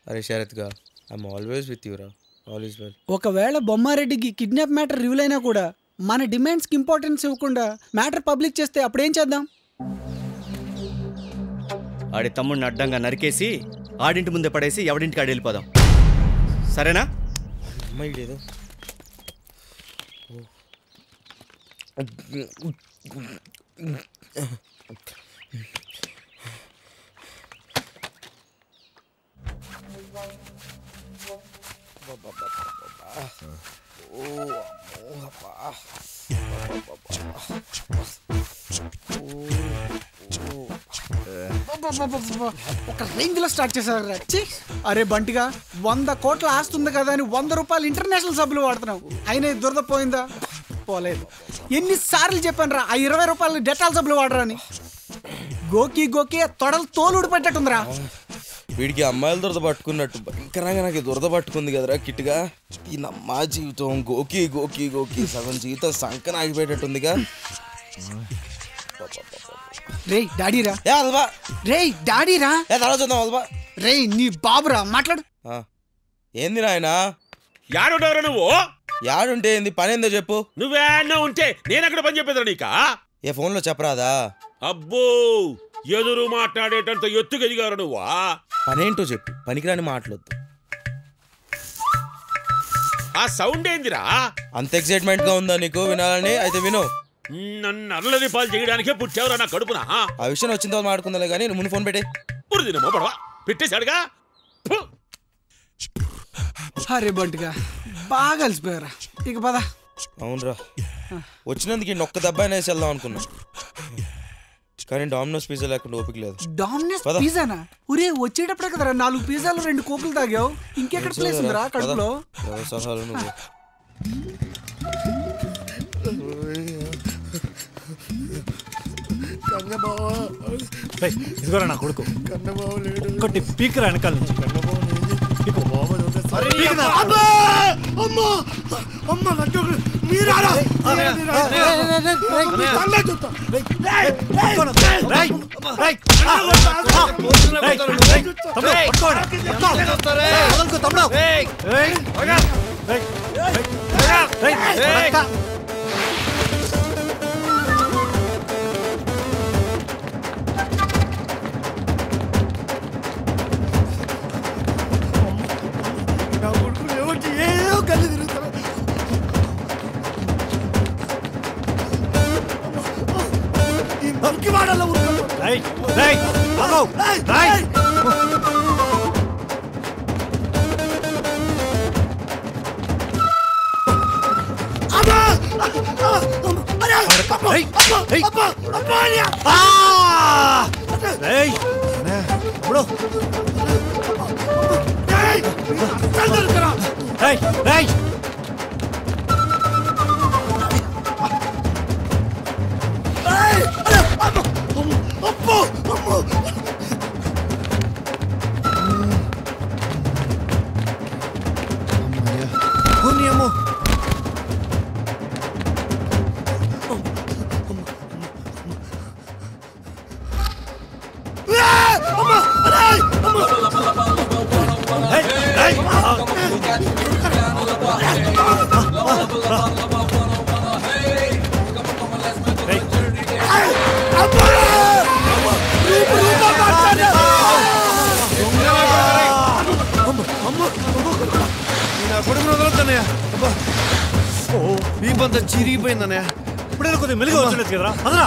అరే శరత్గా ఐఎమ్ ఆల్వేస్ విత్ యూరా, ఆల్ ఈస్ వెల్. ఒకవేళ బొమ్మారెడ్డికి కిడ్నాప్ మ్యాటర్ రివీల్ అయినా కూడా మన డిమాండ్స్కి ఇంపార్టెన్స్ ఇవ్వకుండా మ్యాటర్ పబ్లిక్ చేస్తే అప్పుడేం చేద్దాం? ఆడి తమ్ముడిని అడ్డంగా నరికేసి ఆడింటి ముందే పడేసి ఎవడింటికి ఆడి వెళ్ళిపోదాం, సరేనా? అమ్మాయి లేదు. ఒక రేంజ్ లో స్టార్ట్ చేశారు. అరే బంటిగా 100 కోట్ల ఆస్తుంది కదా అని 100 రూపాయలు ఇంటర్నేషనల్ సబ్బులు వాడుతున్నావు, అయినా దురద పోయిందా? పోలేదు. ఎన్నిసార్లు చెప్పాను రా ఆ 20 రూపాయలు డెటాల్ సబ్బులు వాడరా అని. గోకి గోకి తొడలు తోలుడు పెట్టట్టుందిరా. వీడికి అమ్మాయిల దురద పట్టుకున్నట్టు భయంకరంగా నాకు దురద పట్టుకుంది కదరా కిట్గా. ఈ నమ్మా జీవితం గోకి గోకి గోకి సగం జీవితం సంకన ఆగిపోయేటట్టుందిగా. రే డాడీరా, రే డాడీరా, రే నీ బాబురా, మాట్లాడు. ఏంది నాయనా? యాడుండవరా నువ్వు? యాడుంటే ఏంది, పని ఏందో చెప్పు. నువ్వేనా ఉంటే నేను అక్కడ పని చెప్పేదా నీకా? ఏ ఫోన్లో చెప్పరాదా? అబ్బో ఎదురు మాట్లాడేటంత ఎత్తుకెదిగారు నువ్వా? పనేంటో చెప్పు, పనికిరాని మాట్లాడొద్దు. ఆ సౌండ్ ఏందిరా? అంత ఎక్సైట్మెంట్ గా ఉందా నీకు వినాలని? అయితే విను. నన్ను అల్లరి పాలు చేయడానికే పుట్టావురా నా కడుపున. ఆ విషయం వచ్చిన తర్వాత మాట్లాడుకుందా కానీ నువ్వు ముందు ఫోన్ పెట్టే. పురిదినమో పడవా పెట్టేశాడుగా. అరే బంటిగా బాగా కలిసిపోయారా, ఇక పద. అవునరా, వచ్చినందుకు నొక్క దెబ్బ అయినా వేసి వెళ్దాం అనుకున్నా, కానీ డామినోస్ పిజ్జా లేకుండా ఓపిక లేదు. డామినోస్ పిజ్జానా? ఒరే వచ్చేటప్పుడే కదరా 4 పిజ్జాలు 2 కోకులు తాగావు, ఇంకెక్కడ ప్లేస్ ఉందిరా కడుపులో? ఇదిగోరా నా కొడుకు, ఒకటి పీకరా వెనకాల నుంచి. వీపంతా చిరిగిపోయిందన్నయ్య. ఇప్పుడే కొద్దిగా మెలుగు వచ్చలేదు కదరా, అదరా.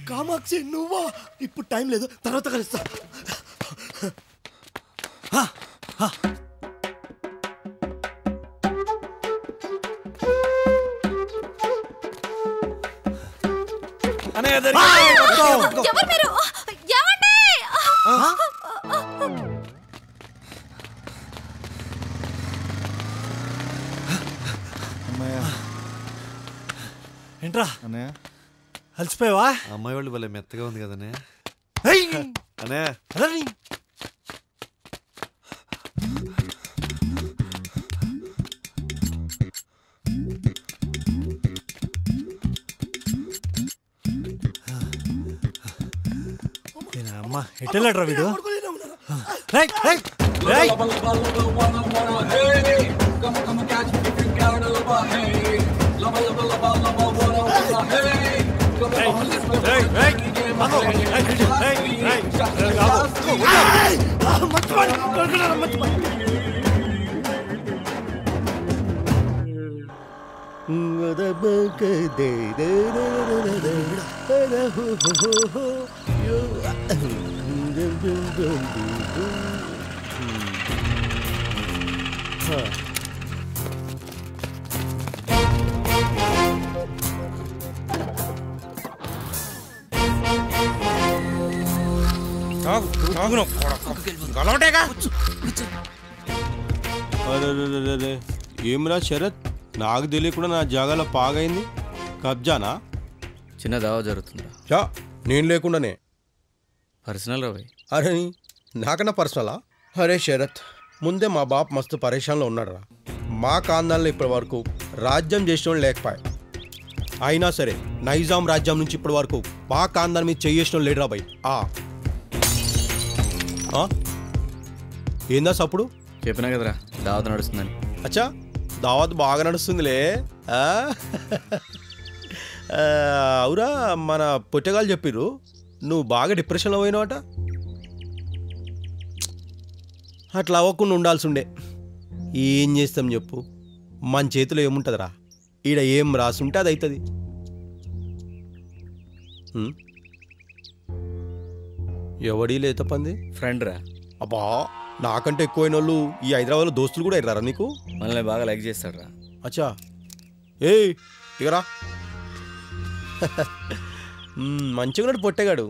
కామాక్షి నువ్వా? ఇప్పుడు టైం లేదు, తర్వాత కలుస్తా. ఏంట్రా అన్నయ్య, అలసిపోయావా? అమ్మాయి వాళ్ళు భలే మెత్తగా ఉంది కదనే. అన్నయ్య అమ్మా ఎట్టెళ్ళాడ్రా వీడు రేయ్, రేయ్, రేయ్. ఏమిరా శరత్, నాకు తెలియకుండా నా జాగాలో పాగైంది. కబ్జానా? చిన్న దావా జరుగుతుందా? చా నేను లేకుండానే. పర్సనల్ రవి. అరే నాకన్నా పర్సనలా? అరే శరత్, ముందే మా బాప్ మస్తు పరేషాన్లో ఉన్నాడురా. మా కాందాల్లో ఇప్పటి వరకు రాజ్యం చేసిన లేకపోయా. అయినా సరే నైజాం రాజ్యం నుంచి ఇప్పటి వరకు మా కాందాన్ని మీద చేసిన లేడురా బాయ్. ఏందా సప్పుడు? చెప్పినా కదరా దావత్ నడుస్తుందని. అచ్చా దావత్ బాగా నడుస్తుందిలే. అవురా, మన పొట్టగాలు చెప్పిర్రు నువ్వు బాగా డిప్రెషన్లో పోయినావట. అట్లా అవ్వకుండా ఉండాల్సి ఉండే. ఏం చేస్తాం చెప్పు, మన చేతిలో ఏముంటుందిరా? ఈడ ఏం రాసుంటే అది అవుతుంది. ఎవడీ లేత పంది? ఫ్రెండ్ రా. అబ్బా, నాకంటే ఎక్కువైన వాళ్ళు ఈ హైదరాబాద్లో దోస్తులు కూడా ఇర్రారా నీకు? మనల్ని బాగా లైక్ చేస్తాడు రా. అచ్చా, ఏయ్ ఇగరా మంచిగా ఉన్నాడు పొట్టేగాడు.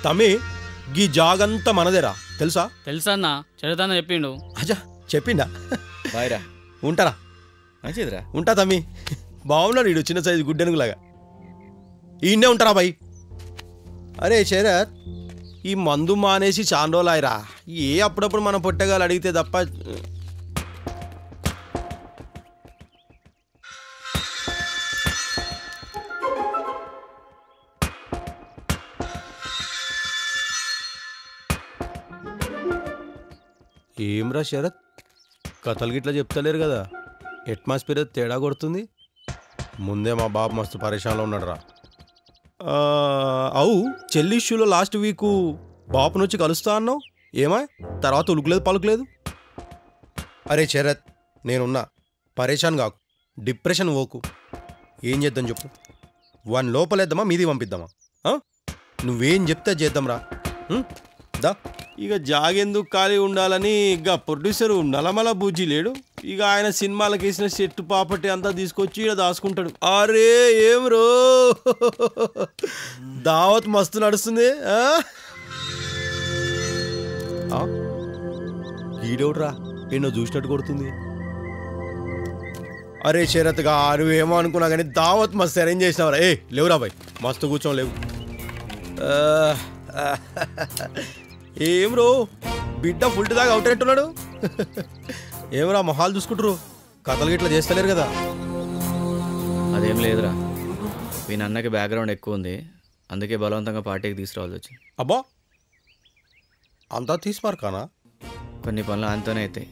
తమ్మి, గీ జాగంతా మనదేరా, తెలుసా? తెలుసా అన్న, చదువుతాన చెప్పిండు. అచ్చా చెప్పిండా? బాయ్రా, ఉంటారా? మంచిదిరా. ఉంటా తమ్మి. బాగున్నాడు వీడు, చిన్న సైజు గుడ్డెనుగులాగా. ఈయన్నే ఉంటారా బాయ్? అరే శరత్, ఈ మందు మానేసి చాలా రోజులు ఆయరా. అప్పుడప్పుడు మనం పొట్టగాలు అడిగితే తప్ప. ఏమ్రా శరత్, కథలు గిట్లా చెప్తలేరు కదా? అట్మాస్ఫియర్ తేడా కొడుతుంది. ముందే మా బాబు మస్తు పరేషాన్లో ఉన్నాడు రా. అవు చెల్లి ఇష్యూలో లాస్ట్ వీకు బాపును వచ్చి కలుస్తా అన్నావు. ఏమా తర్వాత ఉలుకులేదు పలుకులేదు? అరే శరత్, నేనున్నా, పరేషాన్ కాకు, డిప్రెషన్ పోకు. ఏం చేద్దాం చెప్పు? వన్ లోపలేద్దామా మీది పంపిద్దామా? నువ్వేం చెప్తే చేద్దాంరా. దా, ఇక జాగెందుకు ఖాళీ ఉండాలని ఇక ప్రొడ్యూసరు నలమల బూజీ లేడు. ఇక ఆయన సినిమాలకు వేసిన సెట్టు పాపట్టి అంతా తీసుకొచ్చి ఇక్కడ దాచుకుంటాడు. అరే ఏం రో, దావత్ మస్తు నడుస్తుంది. ఈడోడ్రా ఎన్నో చూసినట్టు కొడుతుంది. అరే శరత్గా, నువ్వేమో అనుకున్నా కానీ దావత్ మస్తు అరేంజ్ చేసినావురా. లేవురా బాయ్, మస్తు కూర్చోలేవు. ఏం రో, బిడ్డ ఫుల్ దాకా అవుట్ అంటున్నాడు. ఏమరా మొహాలు చూసుకుంటారు, కథలు గిట్లా చేస్తలేరు కదా? అదేం లేదురా, మీ నాన్నకి బ్యాక్గ్రౌండ్ ఎక్కువ ఉంది, అందుకే బలవంతంగా పార్టీకి తీసుకురావాల్సి వచ్చింది. అబ్బా, అంతా తీసుమార్కానా? కొన్ని పనులు ఆయనతోనే అవుతాయి.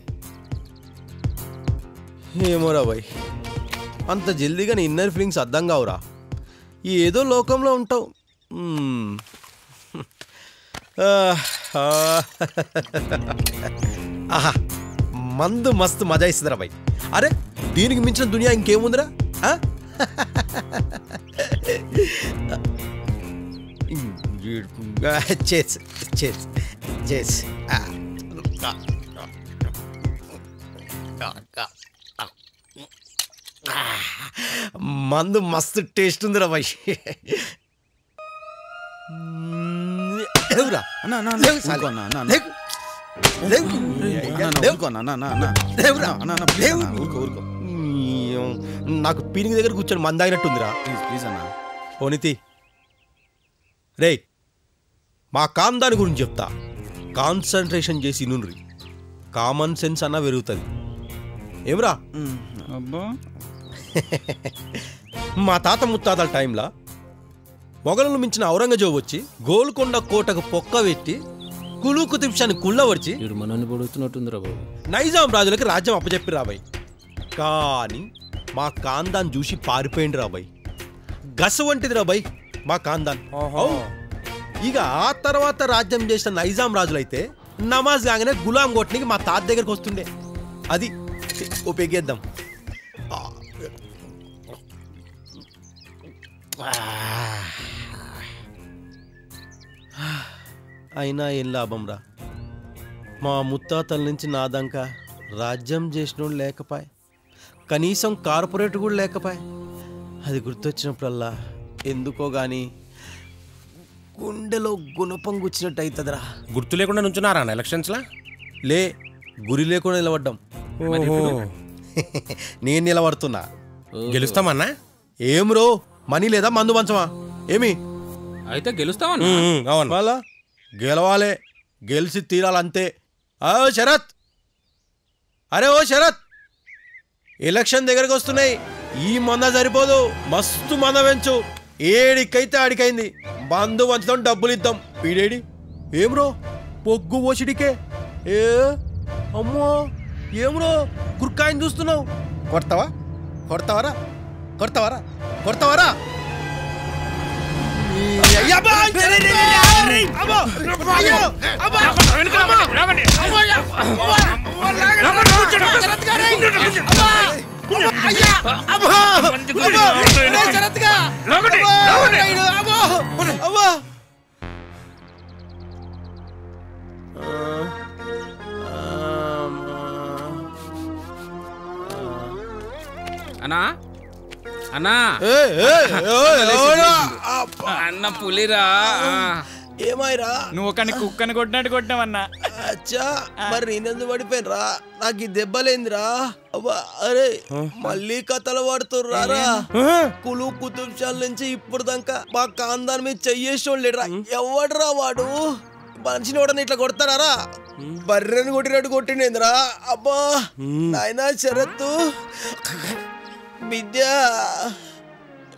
ఏమోరా బాయ్, అంత జల్దీగా నీ ఇన్నర్ ఫీలింగ్స్ అర్థం కావురా. ఏదో లోకంలో ఉంటావు. ఆహా, మందు మస్తు మజా ఇస్తుందిరా బాయ్. అరే దీనికి మించిన దునియా ఇంకేముందిరా? చేస్ చేస్ చేస్. మందు మస్తు టేస్ట్ ఉందిరా బాయ్. నాకు పీనింగ్ దగ్గర కూర్చొని మంద అయినట్టుందిరా. ప్లీజ్ అన్న. ఓనితి రే, మా కాందాని గురించి చెప్తా. కాన్సన్ట్రేషన్ చేసి నుండ్రి, కామన్ సెన్స్ అన్న పెరుగుతుంది. ఏమరా? మా తాత ముత్తాతల టైంలో మొఘలును మించిన ఔరంగజేబు వచ్చి గోల్కొండ కోటకు పొక్క పెట్టి కులు కుతుబ్షాని కుళ్ళవరిచి మనల్ని పొడుగుతున్నట్టుందిరా బాబు. నైజాం రాజులకి రాజ్యం అప్పచెప్పి రాబాయ్. కానీ మా కాందాన్ చూసి పారిపోయింది రాబాయ్. గస వంటిది రాబాయ్ మా కాందాన్. ఇక ఆ తర్వాత రాజ్యం చేసిన నైజాం రాజులైతే నమాజ్ కాగానే గులాం కొట్టనికి మా తాత దగ్గరికి వస్తుండే. అది ఉపయోగిద్దాం. అయినా ఏం లాభం రా, మా ముత్తాతల నుంచి నాదంకా రాజ్యం చేసినోడు లేకపాయ్, కనీసం కార్పొరేట్ కూడా లేకపాయ్. అది గుర్తొచ్చినప్పుడల్లా ఎందుకో గాని గుండెలో గుణపం గుచ్చినట్టు అవుతుందిరా. గుర్తు లేకుండా నుంచున్నారా ఎలక్షన్స్లా? లే, గురి లేకుండా నిలబడ్డాం. నేను నిలబడుతున్నా. గెలుస్తామన్నా? ఏం రో, మనీ లేదా మందు పంచమా ఏమి? అయితే గెలుస్తామన్నా. అవును, వాళ్ళ గెలవాలే, గెలిచి తీరాలంతే. ఓ శరత్, అరే ఓ శరత్, ఎలక్షన్ దగ్గరకు వస్తున్నాయి. ఈ మంద సరిపోదు, మస్తు మంద పెంచు. ఏడికైతే ఆడికైంది. మందు పంచుతాం, డబ్బులు ఇద్దాం. పీడేడి ఏం రో, పొగ్గు ఓసిడికే. ఏ అమ్మో, ఏమ్రో గుర్కాయని చూస్తున్నావు? కొడతావా కొడతావారా కొడతావారా కొడతావారా? అన్నా అన్నా అన్న పులిరా. ఏమైరా? నువ్వు ఒకని కుక్కని కొట్టినట్టు కొట్టినావన్నా. అచ్చా, మరి నేనెందుకు పడిపోయినరా? నాకు ఈ దెబ్బలేందిరా? అబ్బా, అరే మళ్ళీ కథలు పడుతుర్రారా? కులు కుతుబ్షాల నుంచి ఇప్పుడు దాకా మా కాందాన్ మీద చెయ్యేసిన లేడరా. ఎవడరా వాడు? మనిషిని ఎవడని ఇట్లా కొడతారా? బర్రెని కొట్టినట్టు కొట్టిండేందిరా? అబ్బా నాయనా శరత్తు విద్య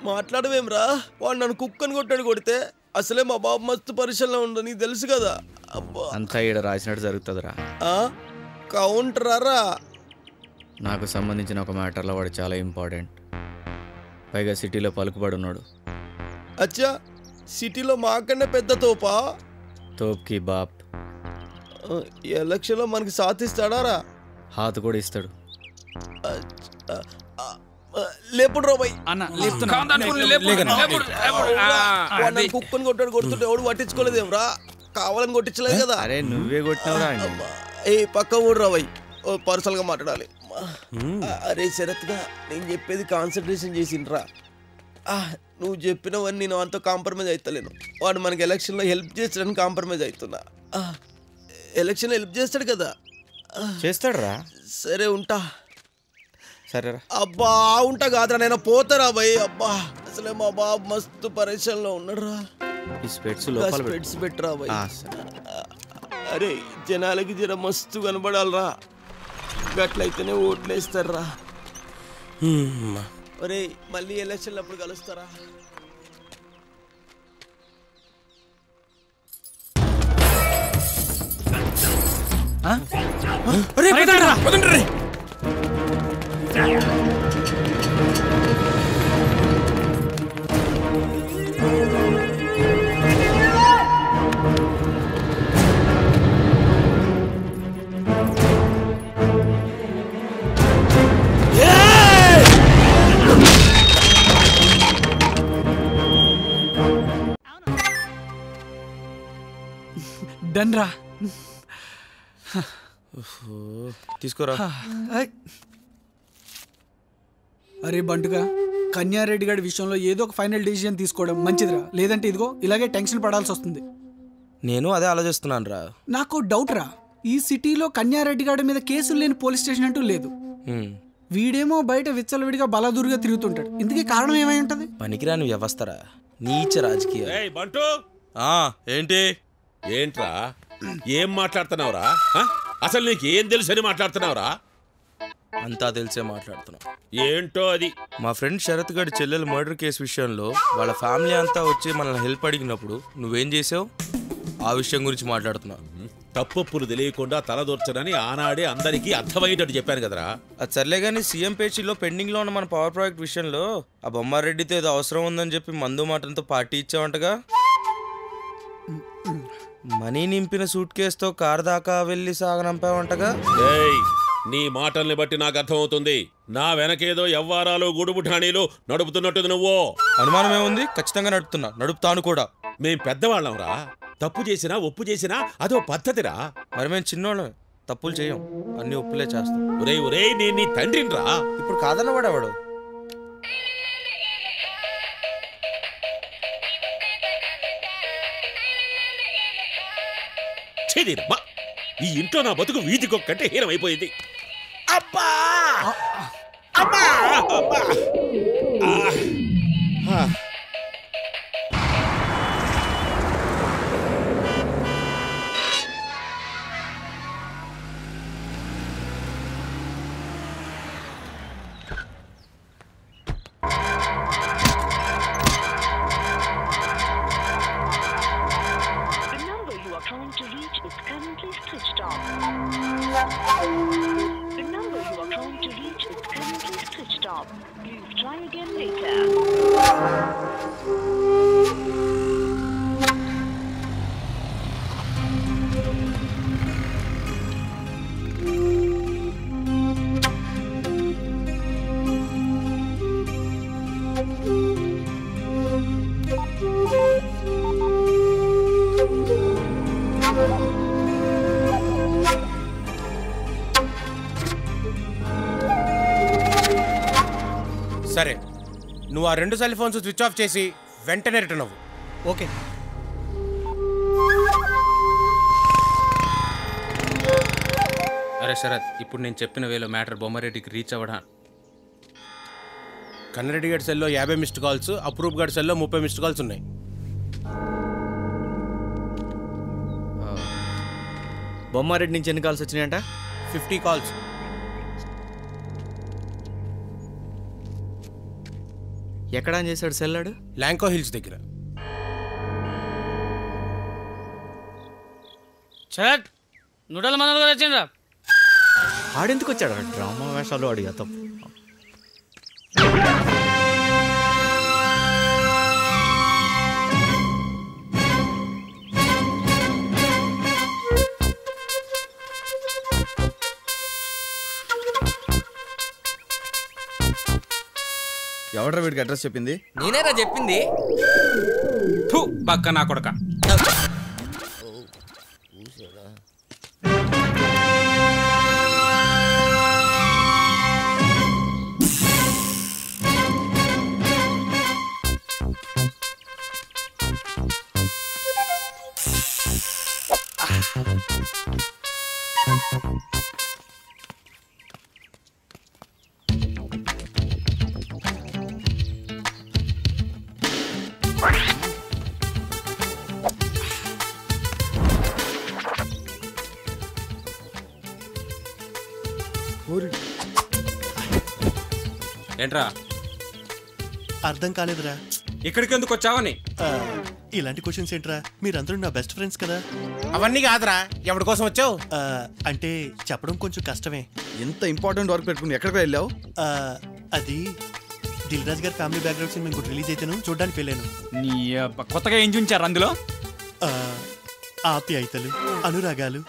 మాట్లాడవేమ్రా? వాడు నన్ను కుక్కని కొట్టాడు కొడితే అసలే మా బాబు మస్తు పరిశీలన ఉండదు, నీకు తెలుసు కదా. అబ్బా, అంతా ఈడ రాసినట్టు జరుగుతుందిరా. కౌంటరారా? నాకు సంబంధించిన ఒక మ్యాటర్లో వాడు చాలా ఇంపార్టెంట్. పైగా సిటీలో పలుకుబడి ఉన్నాడు. అచ్చా, సిటీలో మాకన్నా పెద్ద తోపా? తోప్కి బాప్. ఎలక్షన్లో మనకి సాధిస్తాడారా? హాత్ కూడా ఇస్తాడు. లేపుడు రోబాయ్ కుక్కని కొట్టాడు కొడుతుంటే ఎవడు పట్టించుకోలేదేమ్రా? కావాలని కొట్టించలేదు కదా. అరే నువ్వే కొట్టినవురా. ఏ పక్క ఊడు రాబాయ్, పర్సనల్ గా మాట్లాడాలి. అరే శరత్గా, నేను చెప్పేది కాన్సన్ట్రేషన్ చేసిండ్రా. నువ్వు చెప్పినవన్నీ నేను అంత కాంప్రమైజ్ అవుతలేను. వాడు మనకి ఎలక్షన్లో హెల్ప్ చేస్తాడని కాంప్రమైజ్ అవుతున్నా. ఎలక్షన్లో హెల్ప్ చేస్తాడు కదా? చేస్తాడు రా. సరే ఉంటా. సరేరా. అబ్బా ఉంటా కాదురా, నేను పోతారా భయ్. అబ్బా అసలే మా బాబు మస్తు పరేషన్లో ఉన్నాడు రా. స్పెట్స్ పెట్టరా భయ్. అరే జనాలకి జర మస్తు కనబడాలరా, గట్లయితేనే ఓట్లేస్తారా. ఒరే మళ్ళీ ఎలక్షన్లు అప్పుడు కలుస్తారా? డన్ రా. తీసుకోరా. అరే బంటుగా, కన్యారెడ్డి గారి విషయంలో ఏదో ఒక ఫైనల్ డిసిజన్ తీసుకోవడం మంచిదిరా. లేదంటే ఇదిగో ఇలాగే టెన్షన్ పడాల్సి వస్తుంది. నేను అదే ఆలోచిస్తున్నాను రా. నాకు డౌట్ రా, ఈ సిటీలో కన్యారెడ్డి గారి మీద కేసులు లేని పోలీస్ స్టేషన్ అంటూ లేదు. వీడేమో బయట విచ్చలవిడిగా బలదూరుగా తిరుగుతుంటాడు. ఇందుకే కారణం ఏమై ఉంటది? పనికిరాని వ్యవస్థరా, నీచ రాజకీయ. ఏంటి ఏంట్రా, ఏం మాట్లాడుతున్నావురా? అసలు నీకు ఏం తెలుసు అని మాట్లాడుతున్నావురా? అంతా తెలిసే మాట్లాడుతున్నా. ఏంటో అది? మా ఫ్రెండ్ శరత్ గడి చెల్లెల మర్డర్ కేసు విషయంలో వాళ్ళ ఫ్యామిలీ అంతా వచ్చి మనల్ని హెల్ప్ అడిగినప్పుడు నువ్వేం చేసావు? ఆ విషయం గురించి మాట్లాడుతున్నా. తప్పులు తెలియకుండా తలదొర్చనని ఆనాడే అందరికీ అర్థమయ్యేటట్టు చెప్పాను కదరా. అది సర్లే కానీ సీఎం పేచీలో పెండింగ్లో ఉన్న మన పవర్ ప్రాజెక్ట్ విషయంలో ఆ బొమ్మారెడ్డితో ఏదో అవసరం ఉందని చెప్పి మందు మాటలతో పార్టీ ఇచ్చావంటగా. మనీ నింపిన సూట్ కేసుతో కార్ దాకా వెళ్ళి సాగనంపావంటగా. నీ మాటల్ని బట్టి నాకు అర్థమవుతుంది నా వెనకేదో ఎవ్వారాలు గుడుబుఠాణీలు నడుపుతున్నట్టు. నువ్వు అనుమానం ఏముంది? ఖచ్చితంగా నడుపుతాను కూడా. మేం పెద్దవాళ్ళంరా. తప్పు చేసినా ఒప్పు చేసినా అదో పద్ధతిరా. మరి మేము చిన్నోళ్ళం, తప్పులు చేయం, అన్ని ఒప్పులే చేస్తాం. ఒరే నేను నీ తండ్రినిరా. ఇప్పుడు కాదన్న వాడేవాడు. ఈ ఇంట్లో నా బతుకు వీధికొక్కటే హీనమైపోయింది. అబ్బా అబ్బా అబ్బా. సరే, నువ్వు ఆ 2 సెల్ ఫోన్స్ స్విచ్ ఆఫ్ చేసి వెంటనే రిటర్న్ అవ్వు. ఓకే. అరే శరత్, ఇప్పుడు నేను చెప్పిన వేలో మ్యాటర్ బొమ్మారెడ్డికి రీచ్ అవ్వడా? కన్నరెడ్డి గారి సెల్లో 50 మిస్డ్ కాల్స్, అప్రూప్ గారి సెల్లో 30 మిస్డ్ కాల్స్ ఉన్నాయి. బొమ్మారెడ్డి నుంచి ఎన్ని కాల్స్ వచ్చినాయంట? 50 కాల్స్. ఎక్కడ చేశాడు సెల్లాడు? ల్యాంకో హిల్స్ దగ్గర. శరత్, నూటల మనలు కూడా వచ్చిండ్రా. ఆడెందుకు వచ్చాడు? డ్రామా వేషాలు అడిగా తప్పు. ఎవడ్రా వీడికి అడ్రస్ చెప్పింది? నేనేరా చెప్పింది. పక్క నా కొడక. ఏంట్రా? అర్థం కాలేదురా. ఇక్కడికి ఎందుకు వచ్చావని? ఇలాంటి క్వశ్చన్స్ ఏంట్రా? మీరందరూ నా బెస్ట్ ఫ్రెండ్స్ కదా. అవన్నీ కాదురా, ఎవరి కోసం వచ్చావు? అంటే చెప్పడం కొంచెం కష్టమే. ఎంత ఇంపార్టెంట్ వర్క్ పెట్టుకుని ఎక్కడికి వెళ్ళావు? అది దిల్ రాజు గారి ఫ్యామిలీ బ్యాక్గ్రౌండ్ సినిమా ఇంకోటి రిలీజ్ అయితేను చూడడానికి వెళ్ళాను. నీ కొత్తగా ఏం చూపించారు అందులో? ఆప్యాయతలు, అనురాగాలు,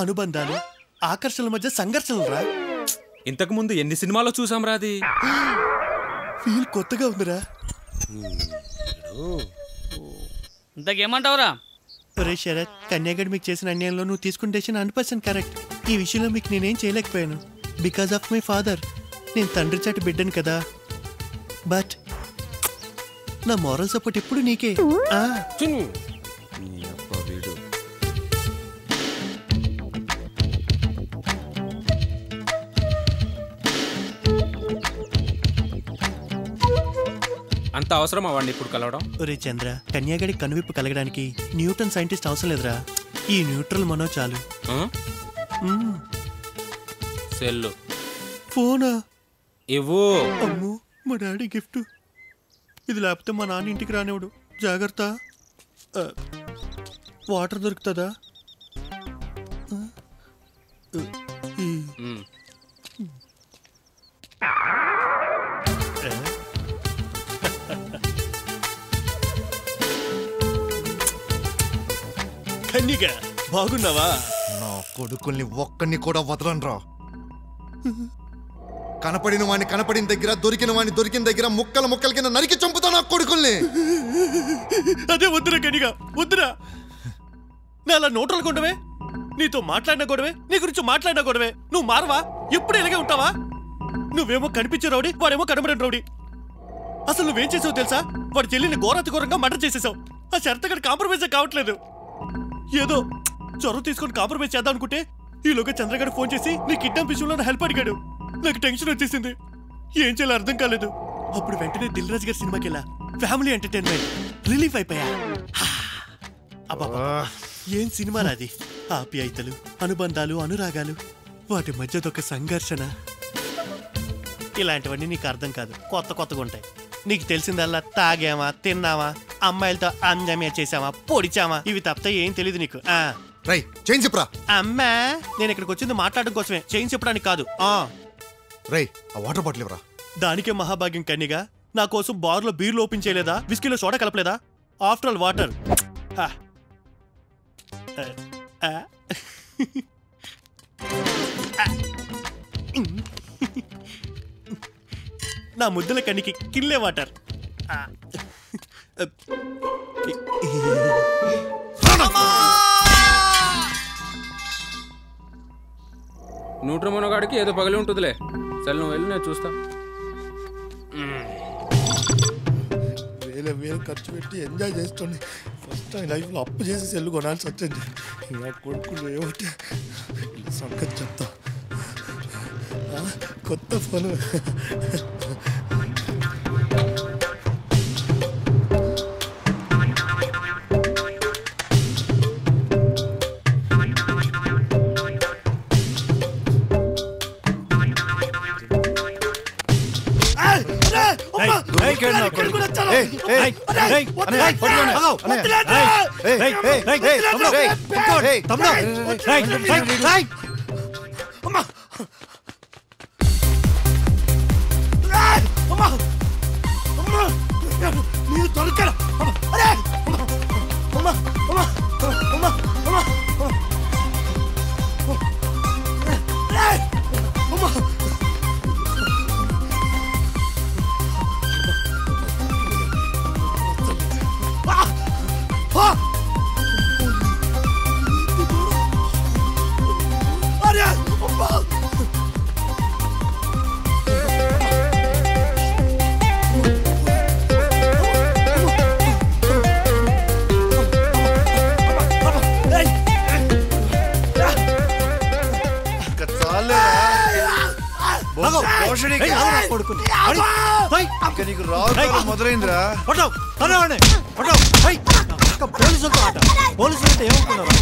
అనుబంధాలు, ఆకర్షణల మధ్య సంఘర్షణలు రా. ఇంతకు ముందు ఎన్ని సినిమాలో చూసాం రా. అది ఫీల్ కొత్తగా ఉందిరా. ఇంతకేమంటావురా? ఒరే శరత్, కన్యాగడ్ మీకు చేసిన అన్యాయంలో నువ్వు తీసుకున్న డెసిషన్ 100% కరెక్ట్. ఈ విషయంలో మీకు నేనేం చేయలేకపోయాను బికాస్ ఆఫ్ మై ఫాదర్. నేను తండ్రి చాటి బిడ్డను కదా. బట్ నా మోరల్ సపోర్ట్ ఎప్పుడు నీకే. అంత అవసరం అవ్వండి ఇప్పుడు కలవడం? ఒరే చంద్ర, కన్యాగడి కనువిప్పు కలగడానికి న్యూటన్ సైంటిస్ట్ అవసరం లేదురా. ఈ న్యూట్రల్ మనో చాలు. సెల్లు ఫోనా? ఇవ్వు. అమ్మో, మా డాడీ గిఫ్ట్. ఇది లేకపోతే మా నాన్న ఇంటికి రానివాడు. జాగ్రత్త. వాటర్ దొరుకుతుందా? కన్నిగా బాగున్నావా? నా కొడుకుల్ని ఒక్కడిని కూడా వదలనరా. కనపడిన వాడిని కనపడిన దగ్గర, దొరికిన వాడిని దొరికిన దగ్గర ముక్కల ముక్కల కింద నరికి చంపుతా నా కొడుకుల్ని. అదే వద్దురా కనిగా, వద్దురా. నా అలా నోట్రలు కొండవే, నీతో మాట్లాడిన గొడవే, నీ గురించి మాట్లాడిన గొడవే. నువ్వు మారవా? ఎప్పుడు ఇలాగే ఉంటావా? నువ్వేమో కనిపించే రౌడీ, వాడేమో కనబడిన రౌడీ. అసలు నువ్వేం చేసావు తెలుసా? వాడి చెల్లిని ఘోరాతి ఘోరంగా మర్డర్ చేసేసావు. ఆ షరతగడ కాంప్రమైజ్ కావట్లేదు. ఏదో చొరవ తీసుకొని కాంప్రమైజ్ చేద్దాం అనుకుంటే ఈలోగా చంద్రగాడు ఫోన్ చేసి నీ కిడ్నాప్ విషయంలో నా హెల్ప్ అడిగాడు. నాకు టెన్షన్ వచ్చేసింది, ఏం చేయాలో అర్థం కాలేదు. అప్పుడు వెంటనే దిల్ రాజు గారి సినిమాకి వెళ్ళా. ఫ్యామిలీ ఎంటర్టైన్మెంట్, రిలీఫ్ అయిపోయా. అబ్బా, ఏం సినిమా నాది! ఆప్యాయతలు, అనుబంధాలు, అనురాగాలు, వాటి మధ్యదొక సంఘర్షణ. ఇలాంటివన్నీ నీకు అర్థం కాదు, కొత్త కొత్తగా ఉంటాయి. నీకు తెలిసిందల్లా తాగామా, తిన్నామా, అమ్మాయిలతో అంజమే చేసామా, పొడిచామా, ఇవి తప్ప ఏం తెలీదు నీకు. చేంజ్ చెప్పరా. అమ్మా, నేను ఇక్కడికి వచ్చింది మాట్లాడడం కోసమే, చేంజ్ చెప్పడానికి కాదు. రై, ఆ వాటర్ బాటిల్ ఇవ్వరా. దానికే మహాభాగ్యం కన్నిగా. నా కోసం బార్లో బీర్లు ఓపెన్ చేయలేదా? విస్కీలో సోడా కలపలేదా? After all water. నా ముద్దుల కన్నికి కిల్లే వాటర్. న్యూట్రమోనోగాడికి ఏదో పగలి ఉంటుందిలే. సరే నువ్వు వెళ్ళి, నేను చూస్తా. వేలు ఖర్చు పెట్టి ఎంజాయ్ చేస్తుంది. ఫస్ట్ టైం లైఫ్లో అప్పు చేసి సెల్లు కొనాల్సి వచ్చింది. ఇంకా కొడుకులు ఏమిటి సంగతి చెప్తా. కొత్త ఫోన్. మొదలైందిరా. పోలీసులతో ఆట. పోలీసులు అంటే ఏమనుకున్నారా?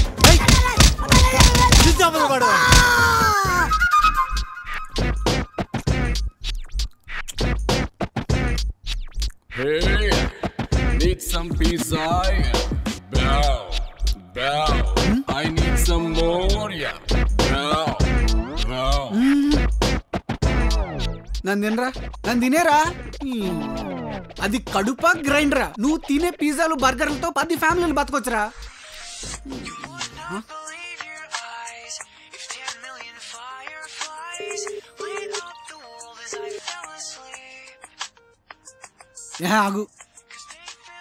Hey, need some pizza? Bow, bow. I need some more, yeah. Bow, bow. నన్ను తినరా, నన్ను తినేరా. అది కడుపా గ్రైండరా? నువ్వు తినే పిజ్జాలు బర్గర్లతో 10 ఫ్యామిలీలు బతకొచ్చురా. ఆగు,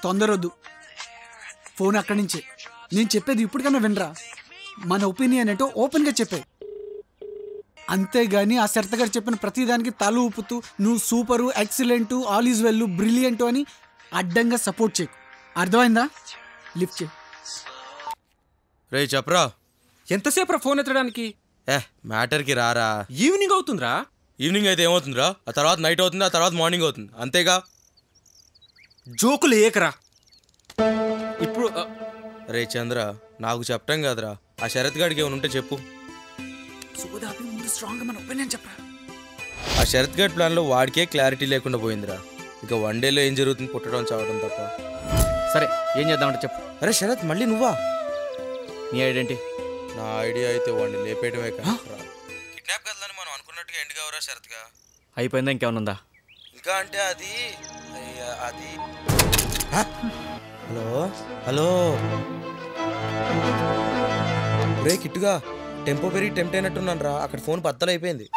తొందరొద్దు. ఫోన్ అక్కడి నుంచే. నేను చెప్పేది ఇప్పటికన్నా వినరా. మన ఒపీనియన్ ఏంటో ఓపెన్గా చెప్పే. అంతేగాని ఆ శరతగారు చెప్పిన ప్రతిదానికి తల ఊపుతూ నువ్వు super, excellent, all is well, Brilliant అని అడ్డంగా సపోర్ట్ చేయకు. అర్థమైందా? లిఫ్ట్ చేయి. రే చెప్పరా. ఎంతసేపు రా ఫోన్ ఎత్తడానికి? మ్యాటర్కి రారా. ఈవినింగ్ అవుతుందిరా. ఈవినింగ్ అయితే ఏమవుతుందిరా? ఆ తర్వాత నైట్ అవుతుంది, ఆ తర్వాత మార్నింగ్ అవుతుంది, అంతేగా. జోకులు ఏకరా ఇప్పుడు. రే చంద్ర, నాకు చెప్పటం కాదురా, ఆ శరత్ గాడికి ఏమైనా ఉంటే చెప్పు. స్ట్రాంగ్ మన ఒపీనియన్ చెప్పరా. ఆ శరత్ గడ్ ప్లాన్లో వాడికే క్లారిటీ లేకుండా పోయిందిరా. ఇక వన్ డేలో ఏం జరుగుతుంది, పుట్టడం చావడం తప్ప. సరే ఏం చేద్దామంటే చెప్పు. అరే శరత్, మళ్ళీ నువ్వా? నీ ఐడెంటిటీ? నా ఐడియా అయితే వాడిని లేపేయడమే కదా. కిడ్నాప్ కదలని మనం అనుకున్నట్టుగా ఎండ్ కావరా శరత్గా? అయిపోయిందా, ఇంకేమైనా ఉందా? ఇంకా అంటే అది హలో హలో రే కిట్టుగా, టెంపో పెరిగి టెంప్ట్ అయినట్టున్నాను రా. అక్కడ ఫోన్ బద్దలు అయిపోయింది.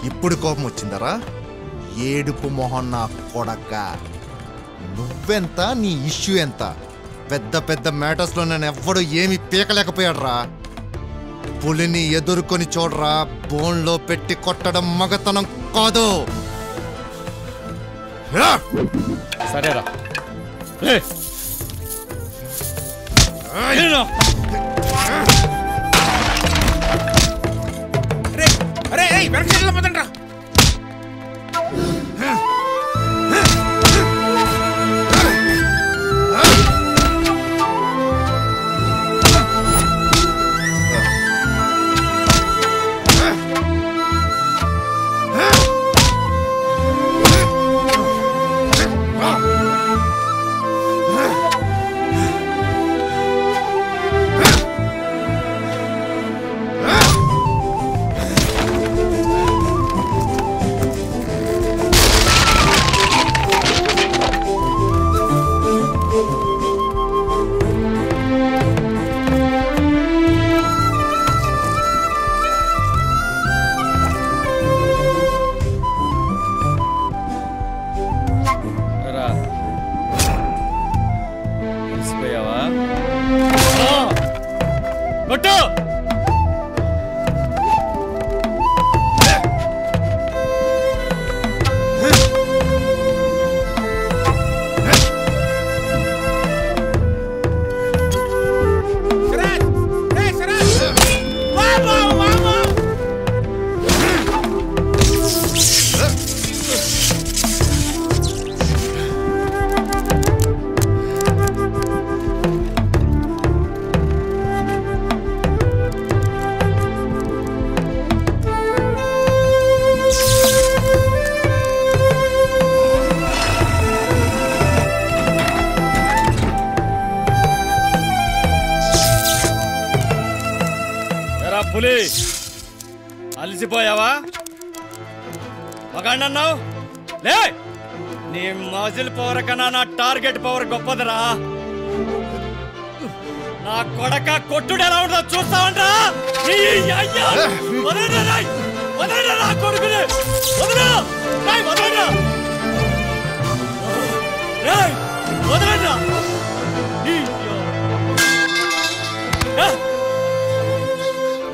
ఇప్పుడు కోపం వచ్చిందరా? ఏడుపు మొహం నా కొడక. నువ్వెంత, నీ ఇష్యూ ఎంత? పెద్ద పెద్ద మ్యాటర్స్లో నేను ఎవ్వడు ఏమి పీకలేకపోయాడు రా. పులిని ఎదుర్కొని చూడరా, బోన్లో పెట్టి కొట్టడం మగతనం కాదు. సరేరా, పులి అలసిపోయావా? మగాణ్ణన్నావు లే. నీ మజిల్ పవర్ కన్నా నా టార్గెట్ పవర్ గొప్పదిరా. నా కొడక కొట్టుడు ఎలా ఉంటుందో చూస్తావంటా? నా కొడుకుని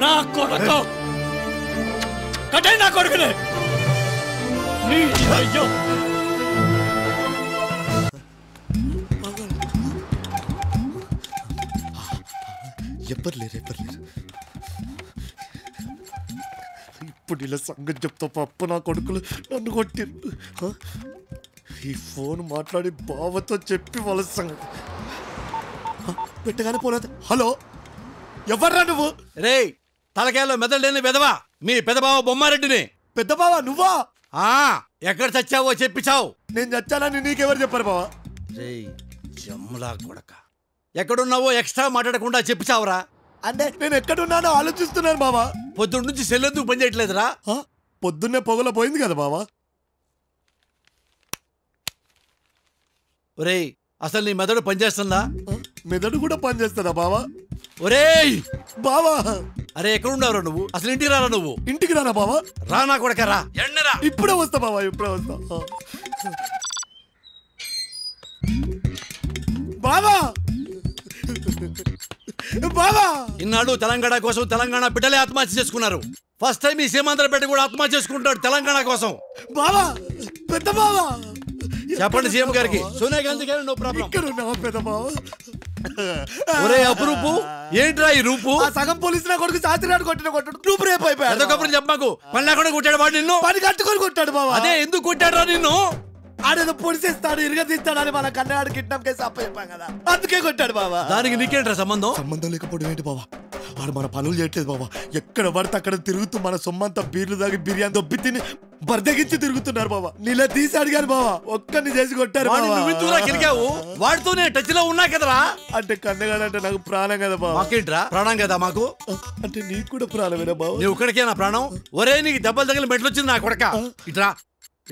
నా కొడుకు కట్టే, నా కొడుకుని అయ్యో. ఎవ్వర్లేరు. ఇప్పుడు ఇలా సంగతి చెప్తా పప్పు. నా కొడుకులు నన్ను కొట్టిరు. ఈ ఫోన్ మాట్లాడి బావతో చెప్పి వాళ్ళ సంగతి పెట్టగానే పోలేదు. హలో, ఎవర్రా నువ్వు? రే తలకాయలో మెదడులేని పెదవా, మీ పెదబావ బొమ్మారెడ్డిని. పెద్దబావా నువ్వా? ఎక్కడ చచ్చావో చెప్పి చావు. నేను చచ్చానని నీకెవరు చెప్పారు బావా? రేయ్ జమ్ములా కొడక ఎక్కడున్నావో ఎక్స్ట్రా మాట్లాడకుండా చెప్పి చావరా. అంటే నేను ఎక్కడున్నానో ఆలోచిస్తున్నాను బావా. పొద్దున్న నుంచి సెల్లెందుకు పని చేయట్లేదురా? పొద్దున్నే పొగలో పోయింది కదా బావా. ఒరేయ్ అసలు నీ మెదడు పనిచేస్తుందా? మెదడు కూడా పనిచేస్తుందా బావా? ఒరేయ్ బావా, అరే ఎక్కడున్నావురా నువ్వు? అసలు ఇంటికి రారా నువ్వు? ఇంటికి రానా బావా? రానా కొడక రా. ఎండరా. ఇప్పుడే వస్తా బావా, ఇప్పుడే వస్తా. బావా బావా, ఇన్నాడు తెలంగాణ కోసం తెలంగాణ బిడ్డలే ఆత్మహత్య చేసుకున్నారు. ఫస్ట్ టైం ఈ సీమాంధ్రపేట కూడా ఆత్మహత్య చేసుకుంటాడు తెలంగాణ కోసం. బావా, పెద్ద బావా చెప్పండి సీఎం గారికి. సోనియా గాంధీ గారు నో ప్రాబ్లం. ఇక్కడ ఉన్నావా పెద్ద బావా? ఒరే అపురూపు, ఏంట్రా ఈ రూపు? సగం పోలీసు నా కొడుకు శాస్త్రి కొట్టాడు. నువ్వు రేపు అయిపోయాడు. అదొకప్పుడు చెప్పమాకు. పని లేకుండా కొట్టాడు వాడు నిన్ను. పని కట్టుకొని కొట్టాడు బావా. అదే ఎందుకు కొట్టాడు నిన్ను? ఆడేదో పొడిసేస్తాడు, ఇరగదీస్తాడని మన కన్నవాడు కిడ్నాప్ కేసు అప్పచెప్పాం కదా, అందుకే కొట్టాడు బావా. దానికి నీకేంట్రా సంబంధం? సంబంధం లేకపోవడం ఏంటి బావా? ఆడు మన పనులు చేయట్లేదు బావా. ఎక్కడ పడితే అక్కడ తిరుగుతూ మన సొమ్మంతా బీర్లు తాగి బిర్యానీ దొబ్బి తిని బర్దగించి తిరుగుతున్నారు బావా. నీలా తీసి అడిగాను బావా, ఒక్కరిని చేసి కొట్టారు. వాడితోనే టచ్ లో ఉన్నా కదరా. అంటే కన్నగాడు అంటే నాకు ప్రాణం కదా బావా. మాకేంట్రా ప్రాణం కదా మాకు? అంటే నీకు కూడా ప్రాణమేనా బావా? నువ్వు ఒక్కడికే నా ప్రాణం. ఒరే నీకు దెబ్బలు తగిలి మెట్లు వచ్చింది నా కొడక. ఇట్రా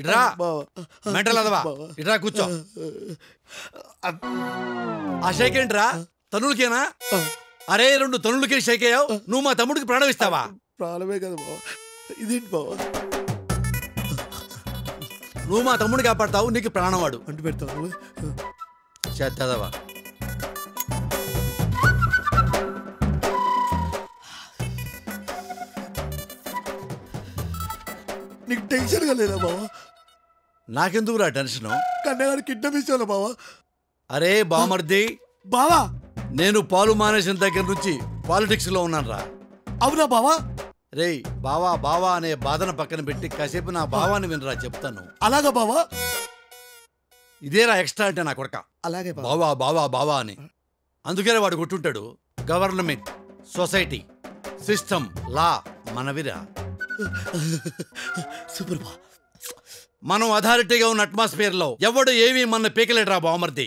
ఇట్రా మెంటల్ అదవా, ఇట్రా కూర్చో. ఆ షేక్ ఏంట్రా? తనులకేనా? అరే 2 తనులకే షేక్ అయ్యావు. నువ్వు మా తమ్ముడికి ప్రాణం ఇస్తావా? ప్రాణమే కదా బావా. ఇదేంటి బావా? నువ్వు మా తమ్ముడిని కాపాడతావు, నీకు ప్రాణం వాడు అంటు పెడతావు. చేద్దవా. నీకు టెన్షన్ గా లేదా బావా? నాకెందుకు రా టెన్షన్? కన్నగాడు కిడ్నాప్ విషయంలో బావా. అరే బామర్ది బావా, నేను పాలు మానేసిన దగ్గర నుంచి పాలిటిక్స్ లో ఉన్నాను రా. అవునా బావా? రేయ్ బావా బావా అనే బాధన పక్కన పెట్టి కాసేపు నా భావాన్ని వినరా చెప్తాను. అలాగా బావా? ఇదేరా ఎక్స్ట్రా అంటే నా కొడక. అలాగే బావా బావా బావా అని. అందుకనే వాడు కొట్టుంటాడు. గవర్నమెంట్, సొసైటీ, సిస్టమ్, లా మనవిరా. సూపర్ బా. మనం అథారిటీగా ఉన్న అట్మాస్ఫియర్ లో ఎవడు ఏమీ మన పీకలేడురా బామర్ది.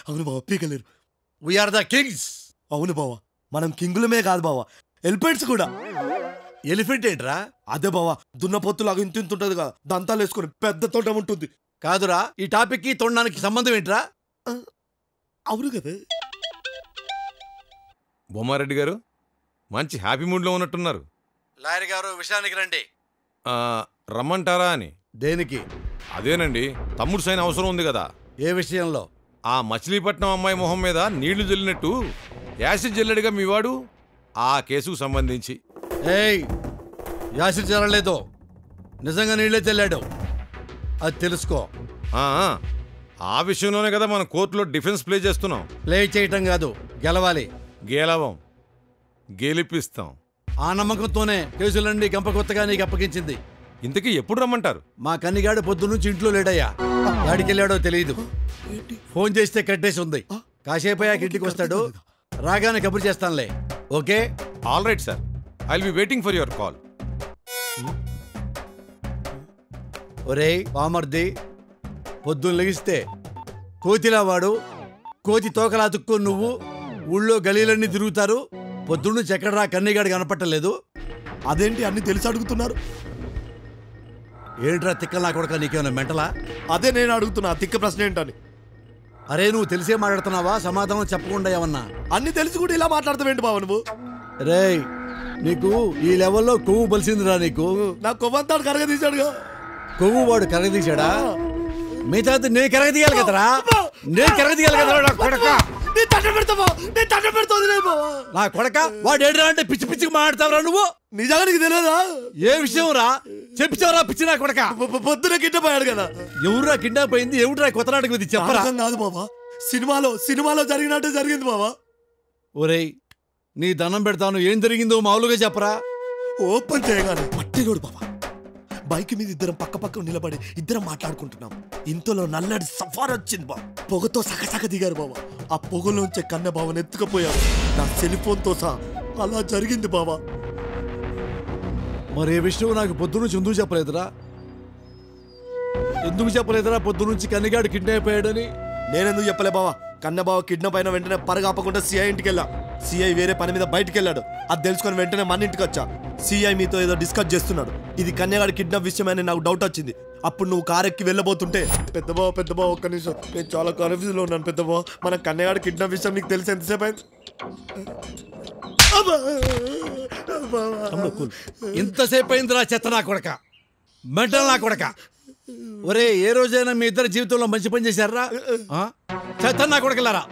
అవును బావా, పీకలేరు. We are the Kings. అవును బావా, మనం కింగులమే కాదు బావా, ఎలిఫెంట్స్ కూడా. ఎలిఫెంట్ ఏంట్రా? అదే బావా, దున్నపోతులాగా ఇంత ఉంటది కదా, దంతాలు వేసుకుని పెద్ద తోట ఉంటుంది. కాదురా, ఈ టాపిక్ కి తొండడానికి సంబంధం ఏంట్రా? అవును కదా. బొమ్మారెడ్డి గారు మంచి హ్యాపీ మూడ్లో ఉన్నట్టున్నారు. లాయర్ గారు విషయానికి రండి. రమ్మంటారా అని? దేనికి? అదేనండి, తమ్ముడు సైన్ అవసరం ఉంది కదా. ఏ విషయంలో? ఆ మచిలీపట్నం అమ్మాయి మొహం మీద నీళ్లు జల్లినట్టు యాసిడ్ జల్లడిగా మీవాడు, ఆ కేసుకు సంబంధించి. ఏయ్, యాసిడ్ జల్లలేదు, నిజంగా నీళ్లే చెల్లాడు, అది తెలుసుకో. ఆ విషయంలోనే కదా మనం కోర్టులో డిఫెన్స్ ప్లే చేస్తున్నాం. ప్లే చేయటం కాదు, గెలవాలి. గెలవం, గెలిపిస్తాం. ఆ నమ్మకంతోనే కేసులన్నీ గంప కొత్తగా నీకు అప్పగించింది. ఇంతకీ ఎప్పుడు రమ్మంటారు? మా కన్నిగాడు పొద్దున్నుంచి ఇంట్లో లేడయ్యా. ఎక్కడికెళ్ళాడో తెలియదు. ఫోన్ చేస్తే కట్టేసి ఉంది. కాసేపు అయ్యాక ఇంటికి వస్తాడు. రాగానే కబురు చేస్తానులే. Okay? All right sir, I will be waiting for your call. ఒరేయ్ బామర్ది, పొద్దున్న లెగిస్తే కోతిలా వాడు, కోతి తోకలా తుక్కొని నువ్వు, ఊళ్ళో గలీలన్నీ తిరుగుతారు. పొద్దున్నుంచి ఎక్కడరా కన్నిగాడు కనపట్టలేదు. అదేంటి అన్ని తెలిసి అడుగుతున్నారు? ఏంట్రా తిక్కలా కొడక, నీకేమైనా మెంటలా? అదే నేను అడుగుతున్నా, తిక్క ప్రశ్న ఏంటని. అరే నువ్వు తెలిసే మాట్లాడుతున్నావా? సమాధానం చెప్పకుండా ఏమన్నా? అన్ని తెలిసి కూడా ఇలా మాట్లాడతావేంటి బావ నువ్వు? రేయ్, నీకు ఈ లెవెల్లో కొవ్వు బలిసిందిరా. నీకు నా కొవ్వంతాడు కరగదీశాడుగా. కొవ్వు వాడు కరగదీశాడా? మిగతా నేను కరగదీయాలి కదరా, నేను కరగదీయాలి కదరా నా కొడక. నా కొడక వాడు ఏడురా అంటే పిచ్చి పిచ్చికి మాట్లాడతావురా నువ్వు. నిజానికి తెలియదా? ఏ విషయం రా చెప్తావరా పిచ్చి నా కొడక? పొద్దున కిడ్నాప్ అయ్యాడు కదా. ఎవరురా కిడ్నాప్ అయింది? ఎవరురా కొత్త నాటకం ఇది చెప్పరా? కాదు బాబా, సినిమాలో జరిగినట్టే జరిగింది బాబా. ఒరేయ్ నీ దండం పెడతాను, ఏం జరిగిందో మామూలుగా చెప్పరా. ఓపెన్ చేయగానే పట్టినోడు బాబా. బైక్ మీద ఇద్దరం పక్క నిలబడి ఇద్దరం మాట్లాడుకుంటున్నాం. ఇంతలో నల్లడి సఫార్ వచ్చింది బాబా. పొగతో సగసగ దిగారు బాబా. ఆ పొగలోంచే కన్న బావని ఎత్తుకపోయారు నా సెల్ ఫోన్తో సహా. అలా జరిగింది బాబా. మరే విషయం నాకు పొద్దునుంచి ఎందుకు చెప్పలేదురా? పొద్దునుంచి కన్నిగాడు కిడ్నాప్ అయ్యాడని నేనెందుకు చెప్పలే బావా? కన్నబావ కిడ్నాప్ అయిన వెంటనే పరగాపకుండా సిఐ ఇంటికి వెళ్ళా. సిఐ వేరే పని మీద బయటికి వెళ్ళాడు. అది తెలుసుకొని వెంటనే మన ఇంటికి వచ్చా. సిఐ మీతో ఏదో డిస్కస్ చేస్తున్నాడు. ఇది కన్యగాడి కిడ్నాప్ విషయమని నాకు డౌట్ వచ్చింది. అప్పుడు నువ్వు కారెక్కి వెళ్ళబోతుంటే పెద్దబావ ఒక్క నిమిషం, నేను చాలా కన్ఫ్యూజ్లో ఉన్నాను పెద్దబావ. మన కన్యగాడి కిడ్నాప్ విషయం నీకు తెలిసి ఎంతసేపు అయింది? ఇంతసేపు అయిందిరా చెత్త నా కొడక, మెంటల్ నా కొడక. ఒరే, ఏ రోజైనా మీ ఇద్దరు జీవితంలో మంచి పని చేశారా? చెత్త నా కొడకలారా,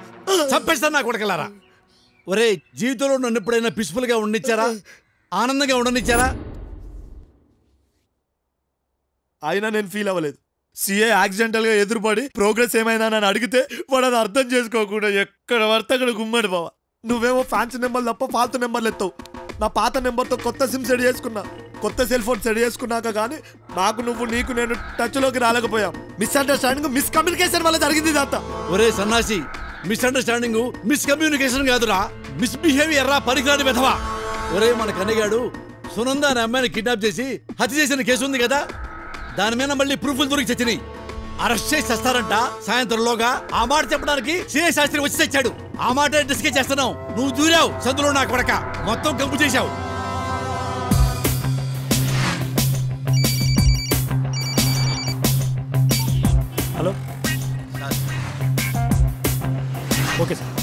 చంపేస్తా నా కొడకలారా. ఒరే, జీవితంలో నన్ను ఎప్పుడైనా పీస్ఫుల్గా ఉండనిచ్చారా? ఆనందంగా ఉండనిచ్చారా? అయినా నేను ఫీల్ అవ్వలేదు. సిఏ యాక్సిడెంటల్గా ఎదురుపడి ప్రోగ్రెస్ ఏమైనా అని అడిగితే వాడు అది అర్థం చేసుకోకుండా ఎక్కడ పడితే అక్కడ గుమ్మడి బావా. నువ్వేమో ఫ్యాన్సీ నెంబర్లు తప్ప ఫాల్తు నెంబర్లు ఎత్తావు. నా పాత నెంబర్తో కొత్త సిమ్ సెట్ చేసుకున్నా. కొత్త సెల్ ఫోన్ సెట్ చేసుకున్నాక కానీ నీకు నేను టచ్లోకి రాలేకపోయాం. మిస్అండర్స్టాండింగ్, మిస్కమ్యూనికేషన్ వల్ల జరిగింది ఇదంతా. ఒరే సన్నాసి, మిస్అండర్స్టాండింగ్ మిస్కమ్యూనికేషన్ కాదురా, మిస్బిహేవియర్ రా, పరికరాని వెధవా. ఒరే, మన కన్నగాడు సునంద అనే అమ్మాయిని కిడ్నాప్ చేసి హత్య చేసిన కేసు ఉంది కదా, దాని మీద మళ్ళీ ప్రూఫ్లు దొరికి చచ్చినాయి. అరెస్ట్ చేసి చేస్తారంట సాయంత్రంలోగా. ఆ మాట చెప్పడానికి సిఐ శాస్త్రి వచ్చి తెచ్చాడు. ఆ మాట డిస్కస్ చేస్తున్నావు. నువ్వు దూరావు సందులో నా కొడక, మొత్తం కంపు చేశావు. Hello, okay sir.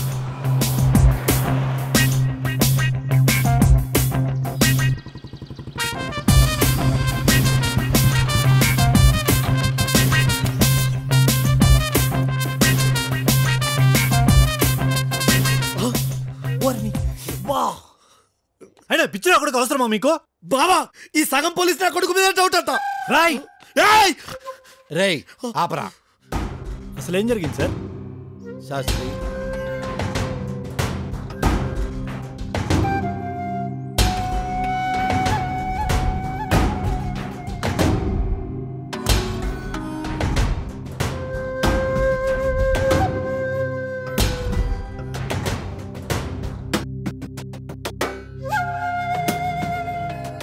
అయినా పిచ్చి నా కొడుకు అవసరమా మీకు? బావా, ఈ సగం పోలీసు నా కొడుకు మీద డౌట్ అంట. రాయ్ రేయ్ ఆపరా. అసలు ఏం జరిగింది సార్? శాస్త్రి,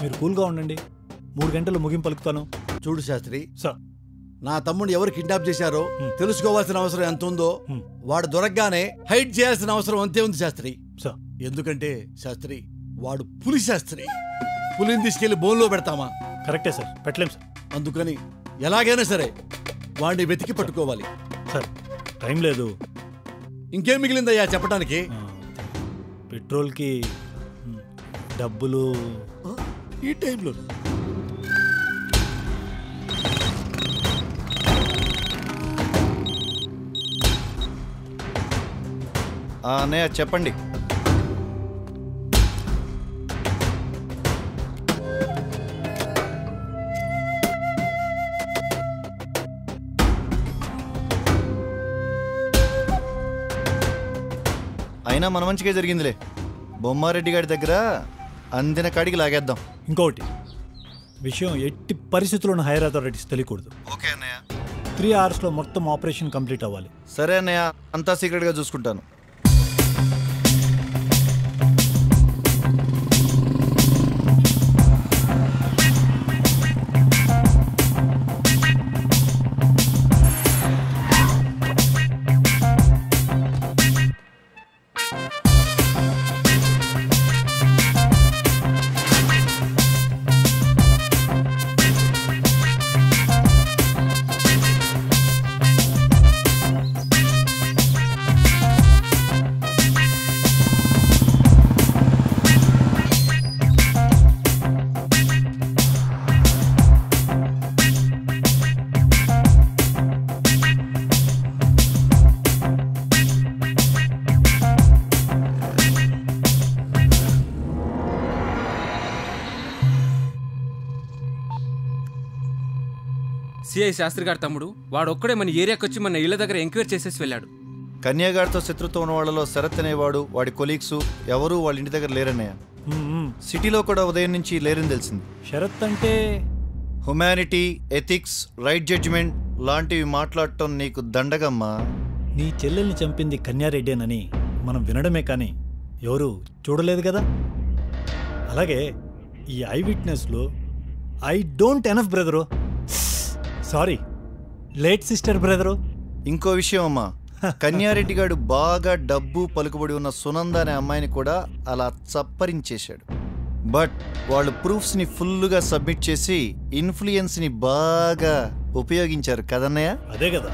మీరు కూల్గా ఉండండి, 3 గంటలు ముగింపు పలుకుతాను. చూడు శాస్త్రి, సార్, నా తమ్ముడు ఎవరు కిడ్నాప్ చేశారో తెలుసుకోవాల్సిన అవసరం ఎంత ఉందో వాడు దొరకగానే హైడ్ చేయాల్సిన అవసరం అంతే ఉంది శాస్త్రి. ఎందుకంటే శాస్త్రి, వాడు పులి శాస్త్రి. పులిని తీసుకెళ్లి బోన్లో పెడతామా? కరెక్టే సార్, పెట్టలేం సార్. అందుకని ఎలాగైనా సరే వాడిని వెతికి పట్టుకోవాలి. సార్, టైం లేదు. ఇంకేం మిగిలిందయ్యా చెప్పడానికి? పెట్రోల్కి డబ్బులు ఈ టైంలో. అన్నయ్య చెప్పండి. అయినా మన మంచిగా జరిగిందిలే. బొమ్మారెడ్డి గారి దగ్గర అందిన కాడికి లాగేద్దాం. ఇంకోటి విషయం, ఎట్టి పరిస్థితుల్లోనూ హైయర్ అథారిటీస్ తెలియకూడదు. ఓకే అన్నయ్య. 3 అవర్స్లో మొత్తం ఆపరేషన్ కంప్లీట్ అవ్వాలి. సరే అన్నయ్య, అంతా సీక్రెట్గా చూసుకుంటాను. సిఐ శాస్త్రి గారి తమ్ముడు వాడు ఒక్కడే మన ఏరియాకి వచ్చి మన ఇళ్ళ దగ్గర ఎంక్వైరీ చేసేసి వెళ్ళాడు. కన్యాగాడితో శత్రుత్వం ఉన్న వాళ్ళలో శరత్ అనేవాడు, వాడి కొలీగ్స్ ఎవరు వాళ్ళ ఇంటి దగ్గర లేరన్నయ్య. సిటీలో కూడా ఉదయం నుంచి లేరని తెలిసింది. శరత్ అంటే హ్యుమానిటీ, ఎథిక్స్, రైట్ జడ్జిమెంట్ లాంటివి మాట్లాడటం నీకు దండగమ్మా. నీ చెల్లెల్ని చంపింది కన్యారెడ్డేనని మనం వినడమే కానీ ఎవరు చూడలేదు కదా. అలాగే ఈ ఐ విట్నెస్లో I don't enough brother, sorry late sister brother. ఇంకో విషయం అమ్మా, కన్యారెడ్డి గారు బాగా డబ్బు పలుకుబడి ఉన్న సునంద అనే అమ్మాయిని కూడా అలా చప్పరించేశాడు. బట్ వాళ్ళు ప్రూఫ్స్ని ఫుల్గా సబ్మిట్ చేసి ఇన్ఫ్లుయెన్స్ని బాగా ఉపయోగించారు కదన్నయ్య. అదే కదా,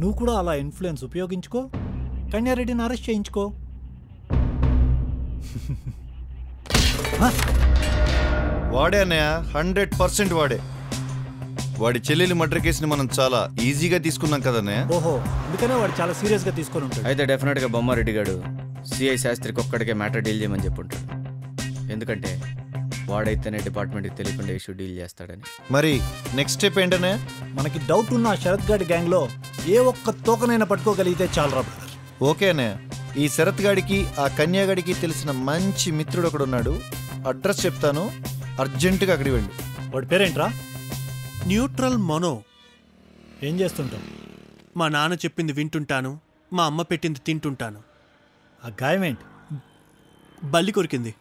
నువ్వు కూడా అలా ఇన్ఫ్లుయెన్స్ ఉపయోగించుకో, కన్యారెడ్డిని అరెస్ట్ చేయించుకో. వాడే అన్నయ్య, 100% వాడే. వాడి చెల్లెలి మర్డర్ కేసుని మనం చాలా ఈజీగా తీసుకున్నాం కదన్నయ్య. ఓహో, అందుకనే వాడు చాలా సీరియస్గా తీసుకొని ఉంటాడు. అయితే డెఫినెట్గా బొమ్మారెడ్డి గారు సిఐ శాస్త్రికి ఒక్కడికే మ్యాటర్ డీల్ చేయమని చెప్పుంటాడు. ఎందుకంటే వాడైతేనే డిపార్ట్మెంట్కి తెలియకుండా ఇష్యూ డీల్ చేస్తాడని. మరి నెక్స్ట్ స్టెప్ ఏంటనే? మనకి డౌట్ ఉన్న శరత్ గాడి గ్యాంగ్లో ఏ ఒక్క తోకనైనా పట్టుకోగలిగితే చాలు రా బ్రదర్. ఓకేనే, ఈ శరత్ గాడికి ఆ కన్యాగాడికి తెలిసిన మంచి మిత్రుడు ఒకడు ఉన్నాడు. అడ్రస్ చెప్తాను, అర్జెంటుగా అక్కడికి వెళ్ళి. వాడి పేరేంట్రా? న్యూట్రల్ మనో. ఏం చేస్తుంటావు? మా నాన్న చెప్పింది వింటుంటాను, మా అమ్మ పెట్టింది తింటుంటాను. ఆ గాయం ఏంటి? బల్లి కొరికింది.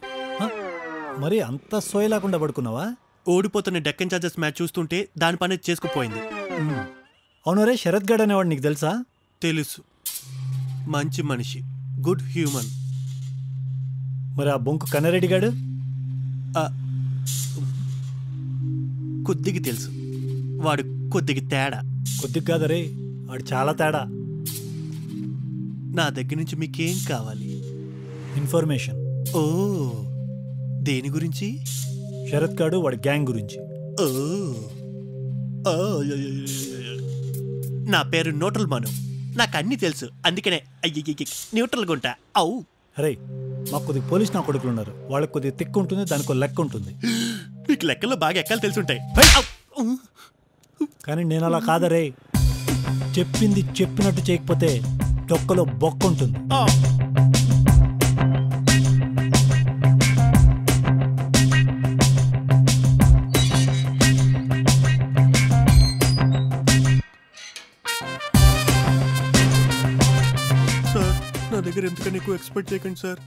మరి అంత సోయ లేకుండా పడుకున్నావా? ఓడిపోతున్న డెక్కన్ చార్జర్స్ మ్యాచ్ చూస్తుంటే దాని పని చేసుకుపోయింది. అవునరే, శరత్ గడ్ అనేవాడు నీకు తెలుసా? తెలుసు, మంచి మనిషి, గుడ్ హ్యూమన్. మరి ఆ బొంకు కన్నారెడ్డి గాడు? కొద్దిగా తెలుసు, వాడు కొద్దిగా తేడా. కొద్దిగా కాదరే, వాడు చాలా తేడా. నా దగ్గర నుంచి మీకేం కావాలి? ఇన్ఫర్మేషన్. ఓ, దేని గురించి? శరత్ గాడు వాడి గ్యాంగ్ గురించి. నా పేరు న్యూట్రల్ మను, నాకు అన్నీ తెలుసు, అందుకనే న్యూట్రల్గా ఉంటా. అవు అరే, మాకు కొద్దిగా పోలీస్ నా కొడుకులు ఉన్నారు, వాళ్ళకి కొద్దిగా తిక్కు ఉంటుంది, దానికి ఒక లెక్క ఉంటుంది. మీకు లెక్కల్లో బాగా ఎక్కలు తెలుసుంటాయి. కానీ నేను అలా కాదరే, చెప్పింది చెప్పినట్టు చేయకపోతే తొక్కలో బొక్క ఉంటుంది. సార్, నా దగ్గర ఎందుకని ఎక్కువ ఎక్స్పెక్ట్ చేయకండి సార్.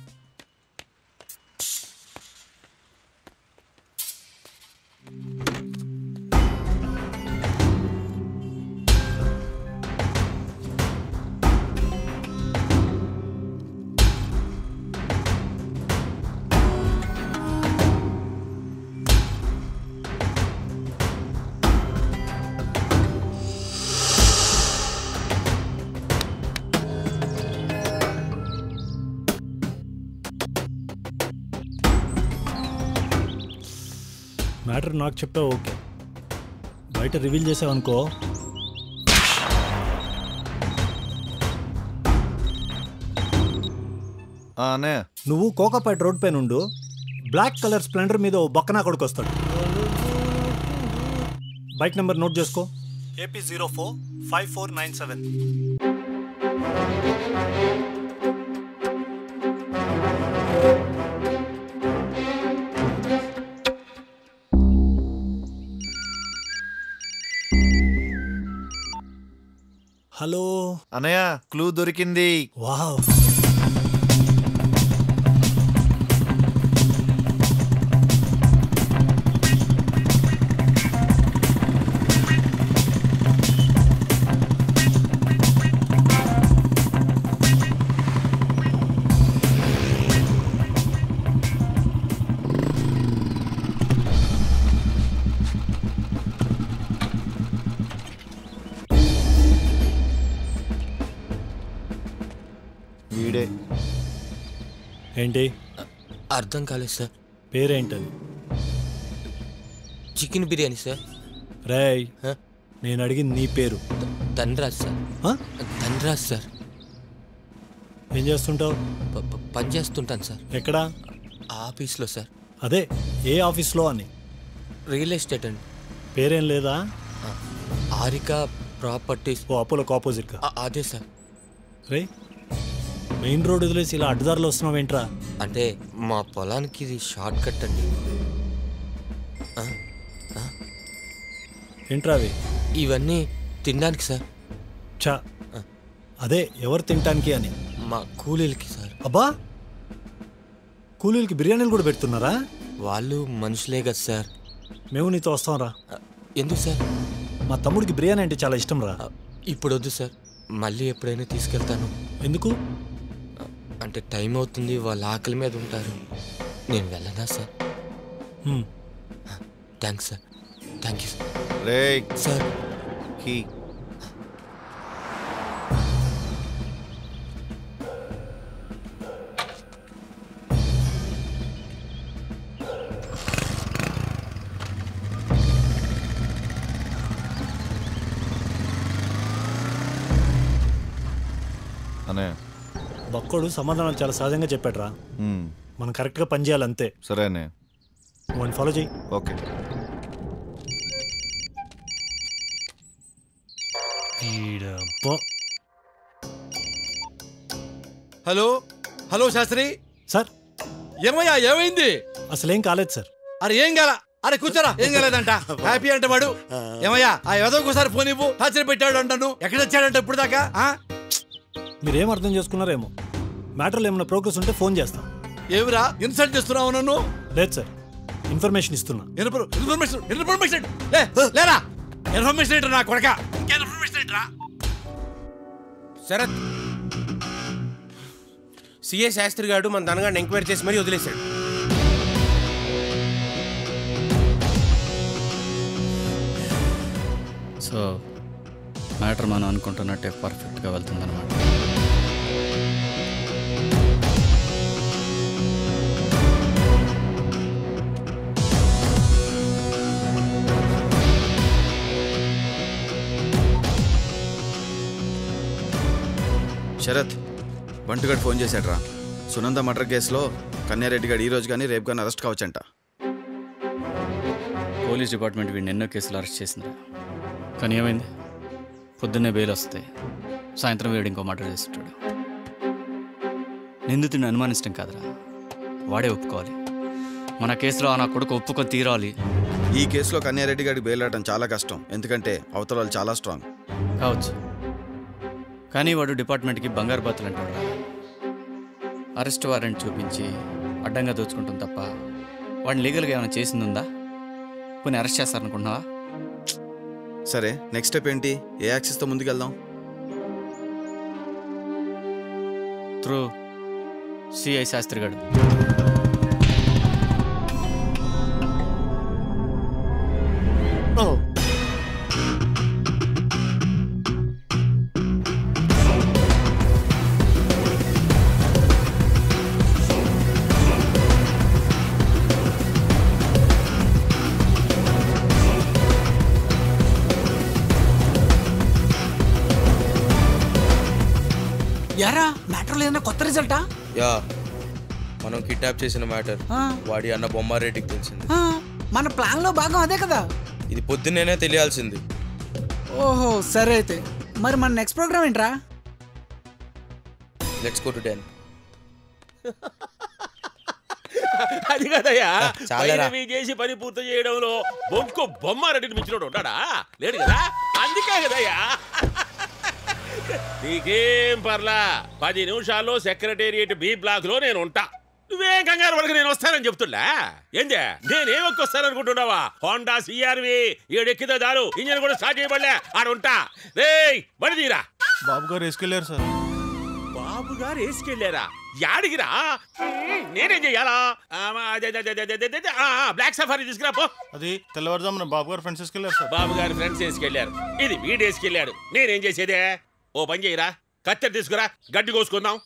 మ్యాటర్ నాకు చెప్పావు ఓకే, బయట రివీల్ చేసావనుకో నువ్వు కోకాపేట రోడ్ పైన ఉండు, బ్లాక్ కలర్ స్ప్లెండర్ మీద ఓ బక్కనా కొడుకు వస్తాడు. బైక్ నెంబర్ నోట్ చేసుకో, AP 045497. హలో అన్నయ్య, క్లూ దొరికింది. వావ్, వీడే. ఏంటి? అర్థం కాలేదు సార్. పేరేంటది? Chicken biryani sir. రేయ్, నేను అడిగింది నీ పేరు. ధనరాజ్ సార్. ధనరాజ్ సార్. ఏం చేస్తుంటావు? పని చేస్తుంటాను సార్. ఎక్కడా? ఆఫీస్లో సార్. అదే, ఏ ఆఫీస్లో అని? రియల్ ఎస్టేట్ అండి. పేరేం లేదా? ఆరికా ప్రాపర్టీస్. ఓ, అపోలోకి ఆపోజిట్గా. అదే సార్. రే, మెయిన్ రోడ్ వదిలేసి ఇలా అడ్డదారిలో వస్తున్నావు ఏంట్రా? అంటే మా పొలానికి ఇది షార్ట్ కట్ అండి. ఏంట్రా అవి? ఇవన్నీ తినడానికి సార్. చా, అదే ఎవరు తినటానికి అని? మా కూలీలకి సార్. అబ్బా, కూలీలకి బిర్యానీలు కూడా పెడుతున్నారా? వాళ్ళు మనుషులే కదా సార్. మేము నీతో వస్తాం రా. ఎందుకు సార్? మా తమ్ముడికి బిర్యానీ అంటే చాలా ఇష్టం రా. ఇప్పుడు వద్దు సార్. మళ్ళీ ఎప్పుడైనా తీసుకెళ్తాను. ఎందుకు? అంటే టైం అవుతుంది, వాళ్ళ ఆకలి మీద ఉంటారు. నేను వెళ్ళనా sir? Thanks sir. Thank you sir. రే సార్ కీ అనే బక్కోడు సమాధానం చాలా సహజంగా చెప్పాడురా. మనం కరెక్ట్గా పని చేయాలి అంతే. సరేనే, వాడిని ఫాలో చేయి. Okay. Hello hello Shastri sir. ఏమయ్యా ఏమైంది? అసలేం కాలేదు సార్. అరే ఏం కాల? అరే కూర్చోరా. ఏం కాలేదంట. హ్యాపీ అంటే వాడు. ఏమయ్యా ఆ ఎదోకోసారి ఫోన్ ఇవ్వు. టార్చర్ పెట్టాడు అంటాను. ఎక్కడ వచ్చాడంట ఇప్పుడు దాకా? మీరేం అర్థం చేసుకున్నారేమో. మ్యాటర్లో ఏమైనా ప్రోగ్రెస్ ఉంటే ఫోన్ చేస్తాం. ఏమిరా ఇన్సల్ట్ చేస్తున్నావు నన్ను? లేదు సార్, ఇన్ఫర్మేషన్ ఇస్తున్నా. ఇన్ఫర్మేషన్ లేరా? ఇన్ఫర్మేషన్ ఏంట్రా నా కొడక? ఇన్ఫర్మేషన్ ఏంట్రా? శరత్, సిఏ శాస్త్రి గారు మన దనగాడిని ఎంక్వైరీ చేసి మరీ వదిలేశాడు. సో మ్యాటర్ మనం అనుకుంటున్నట్టే పర్ఫెక్ట్గా వెళ్తుందన్నమాట. శరత్, బంటుగాడు ఫోన్ చేశాడ్రా. సునంద మర్డర్ కేసులో కన్యారెడ్డి గారు ఈ రోజు కానీ రేపు కానీ అరెస్ట్ కావచ్చంట. పోలీస్ డిపార్ట్మెంట్ వీడిని ఎన్నో కేసులు అరెస్ట్ చేసింది. కానీ ఏమైంది? పొద్దున్నే బెయిల్ వస్తాయి, సాయంత్రం వీడు ఇంకో మర్డర్ చేస్తుంటాడు. నిందితుడిని అనుమానించడం కాదురా, వాడే ఒప్పుకోవాలి. మన కేసులో నా కొడుకు ఒప్పుకొని తీరాలి. ఈ కేసులో కన్యారెడ్డి గారికి బెయిల్ రావడం చాలా కష్టం, ఎందుకంటే అవతల వాళ్ళు చాలా స్ట్రాంగ్. కావచ్చు, కానీ వాడు డిపార్ట్మెంట్కి బంగారు బాతులు అంటాడు. అరెస్ట్ వారెంట్ చూపించి అడ్డంగా దోచుకుంటాం తప్ప వాడిని లీగల్గా ఏమైనా చేసిందుందా? పోనీ అరెస్ట్ చేస్తారనుకుంటున్నావా? సరే, నెక్స్ట్ స్టెప్ ఏంటి? ఏ యాక్సిస్తో ముందుకెళ్దాం? త్రూ సిఐ శాస్త్రి గారు. యారా మ్యాటర్లో ఏదైనా కొత్త రిజల్టా? యా, మనం కిడ్నాప్ చేసిన మ్యాటర్ వాడి అన్న బొమ్మారెడ్డికి తెలిసింది. మన ప్లాన్ లో భాగం అదే కదా. ఇది పొద్దున్నేనే తెలియాల్సింది. ఓహో సరే, అయితే మరి మన నెక్స్ట్ ప్రోగ్రామ్ ఏంట్రా? Let's go to 10. అది కదయ్యా, చాలరా. చేసి పని పూర్తి చేయడంలో బొంకు బొమ్మారెడ్డిని మించినోడు ఉంటాడా? లేడు కదా, అందుకే కదయ్యా. నీకేం పర్లా, 10 నిమిషాల్లో సెక్రటేరియట్ బి బ్లాక్ లో నేను ఉంటా. నువ్వేం కంగారు వరకు నేను వస్తానని చెప్తున్నా. ఏందే నేనేం వస్తాననుకుంటున్నావా? హోండా సిఆర్వి 7 ఎక్కితే చాలు, ఇంజన్ కూడా స్టార్ట్ చేయబడలే, ఆడ ఉంటా. రే బడి తీరా. బాబు గారు వేసుకెళ్ళారు సార్. బాబు గారు వేసుకెళ్ళారా? యాడిగిరా? నేనేం చెయ్యాలా? బ్లాక్ సఫారీ తీసుకురా పో. అది తెల్లవారుజామున బాబు గారు ఫ్రెండ్స్ వేసుకెళ్ళారు సార్. బాబు గారు ఫ్రెండ్స్ వేసుకెళ్ళారు, ఇది వీడు వేసుకెళ్ళాడు. నేనేం చేసేదే? ఓ పని చేయరా, కత్తెర తీసుకురా, గడ్డి కోసుకుందాం.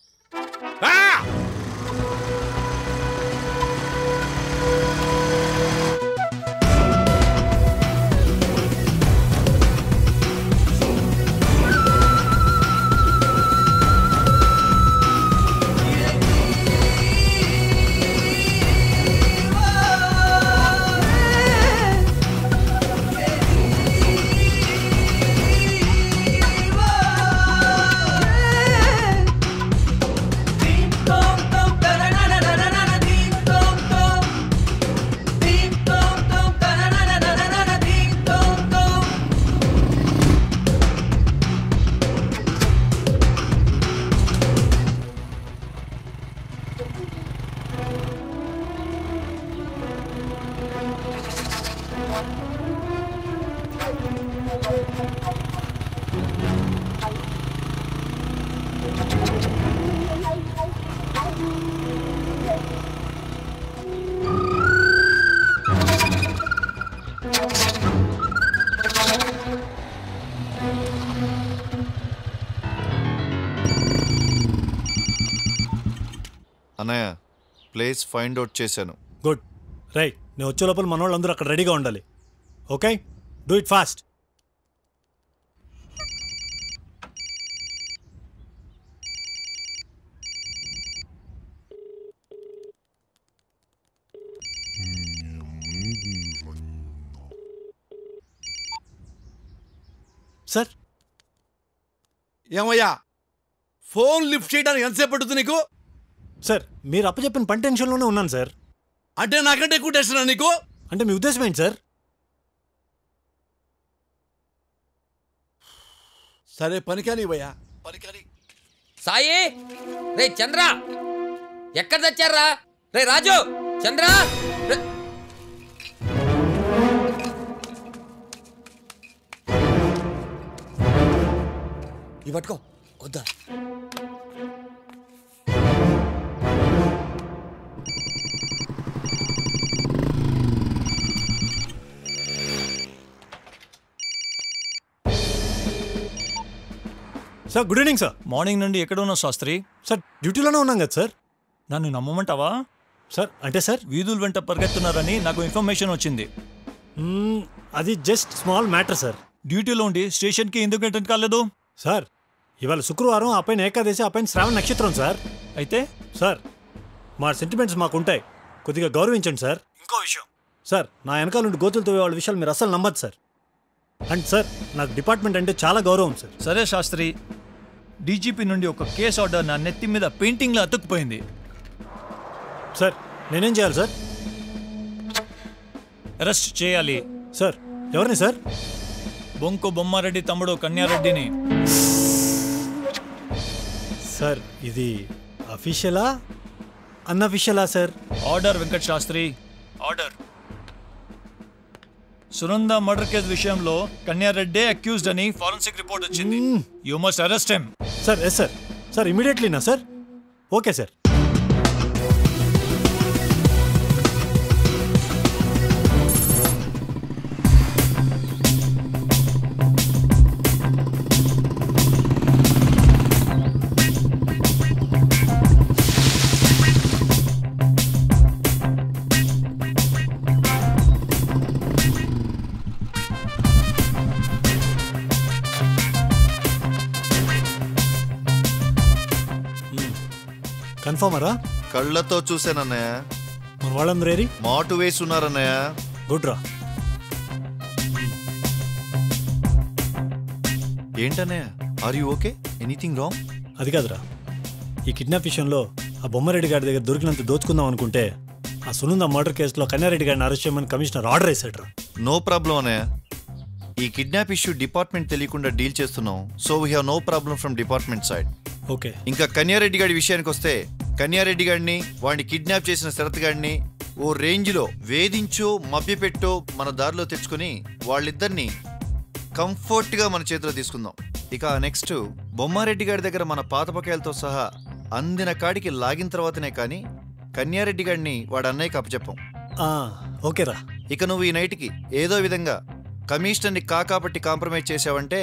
అన్నయ్య ప్లేస్ ఫైండ్ అవుట్ చేశాను. గుడ్. రైట్, నేను వచ్చే లోపల మన వాళ్ళందరూ అక్కడ రెడీగా ఉండాలి. Okay, do it fast. Sir ఏమయ్యా, ఫోన్ లిఫ్ట్ చేయడానికి ఎంతసేపు పడుతుంది నీకు? సార్ మీరు అప్పచెప్పిన పని టెన్షన్లోనే ఉన్నాను సార్. అంటే నాకంటే ఎక్కువ టెన్షన్ నీకు? అంటే మీ ఉద్దేశం ఏంటి సార్? సరే పని కానీ ఇవ్వయ్యా, పని కానీ. సాయి, రే చంద్ర, ఎక్కడ తెచ్చారా? రే రాజు, చంద్ర, ఇవి పట్టుకో. వద్దా? Sir good evening sir. Morning నుండి ఎక్కడ ఉన్నావు శాస్త్రి? సార్ డ్యూటీలోనే ఉన్నాం కదా సార్. నన్ను నమ్మమంటావా? సార్ అంటే సార్ వీధుల వెంట పరిగెత్తున్నారని నాకు ఇన్ఫర్మేషన్ వచ్చింది. అది జస్ట్ స్మాల్ మ్యాటర్ సార్. డ్యూటీలో ఉండి స్టేషన్కి ఎందుకు అటెండ్ కాలేదు? సార్ ఇవాళ శుక్రవారం, ఆ పైన ఏకాదశి, ఆ పైన శ్రావణ నక్షత్రం సార్. అయితే సార్ మా సెంటిమెంట్స్ మాకుంటాయి, కొద్దిగా గౌరవించండి సార్. ఇంకో విషయం సార్, నా వెనకాల నుండి గోతులతో వాళ్ళ విషయాలు మీరు అసలు నమ్మదు సార్. అండ్ సార్ నాకు డిపార్ట్మెంట్ అంటే చాలా గౌరవం సార్. సరే శాస్త్రి, డీజీపీ నుండి ఒక కేసు ఆర్డర్ నా నెత్తి మీద పెయింటింగ్లో అతుక్కుపోయింది. సార్ నేనేం చేయాలి సార్? అరెస్ట్ చేయాలి. సార్ ఎవరిని సార్? బొంకు బొమ్మారెడ్డి తమ్ముడు కన్యారెడ్డిని. సార్ ఇది అఫీషియలా అన్అఫీషియలా sir? Order Venkat Shastri, order. Sunanda murder case విషయంలో కన్యారెడ్డి అక్యూజ్డ్ అని ఫారెన్సిక్ రిపోర్ట్ వచ్చింది. You must arrest him. Sir yes sir. Sir ఇమీడియట్లీనా సార్? Okay sir. కన్ఫర్మరా? కళ్ళతో చూశానన్నయ్య. మన వాళ్ళందరూ ఏరి మాటు వేసి ఉన్నారన్నయ్య. గుడ్ రా. ఏంటన్నయ్య, are you okay? Anything wrong? అది కాదురా, ఈ కిడ్నాప్ విషయంలో ఆ బొమ్మారెడ్డి గారి దగ్గర దొరికినంత దోచుకుందాం అనుకుంటే ఆ సునంద మర్డర్ కేసులో కన్యారెడ్డి గారిని అరెస్ట్ చేయమని కమిషనర్ ఆర్డర్ వేసాడు. నో ప్రాబ్లం అన్నయ్య. ఈ కిడ్నాప్ ఇష్యూ డిపార్ట్మెంట్ తెలియకుండా డీల్ చేస్తున్నాం. So we have no problem from department side. Okay. ఇంకా కన్యారెడ్డి గారి విషయానికి వస్తే, కన్యారెడ్డి గారిని, వాడిని కిడ్నాప్ చేసిన శరత్ గారిని ఓ రేంజ్లో వేధించో మభ్యపెట్టో మన దారిలో తెచ్చుకుని వాళ్ళిద్దరిని కంఫర్ట్గా మన చేతిలో తీసుకుందాం. ఇక నెక్స్ట్ బొమ్మారెడ్డి గారి దగ్గర మన పాత బకాయిలతో సహా అందిన కాడికి లాగిన తర్వాతనే కానీ కన్యారెడ్డి గారిని వాడు అన్నయ్యకి అప్పచెప్పం. ఓకేరా. ఇక నువ్వు ఈ నైట్కి ఏదో విధంగా కమిషనర్ని కాకాపట్టి కాంప్రమైజ్ చేసావంటే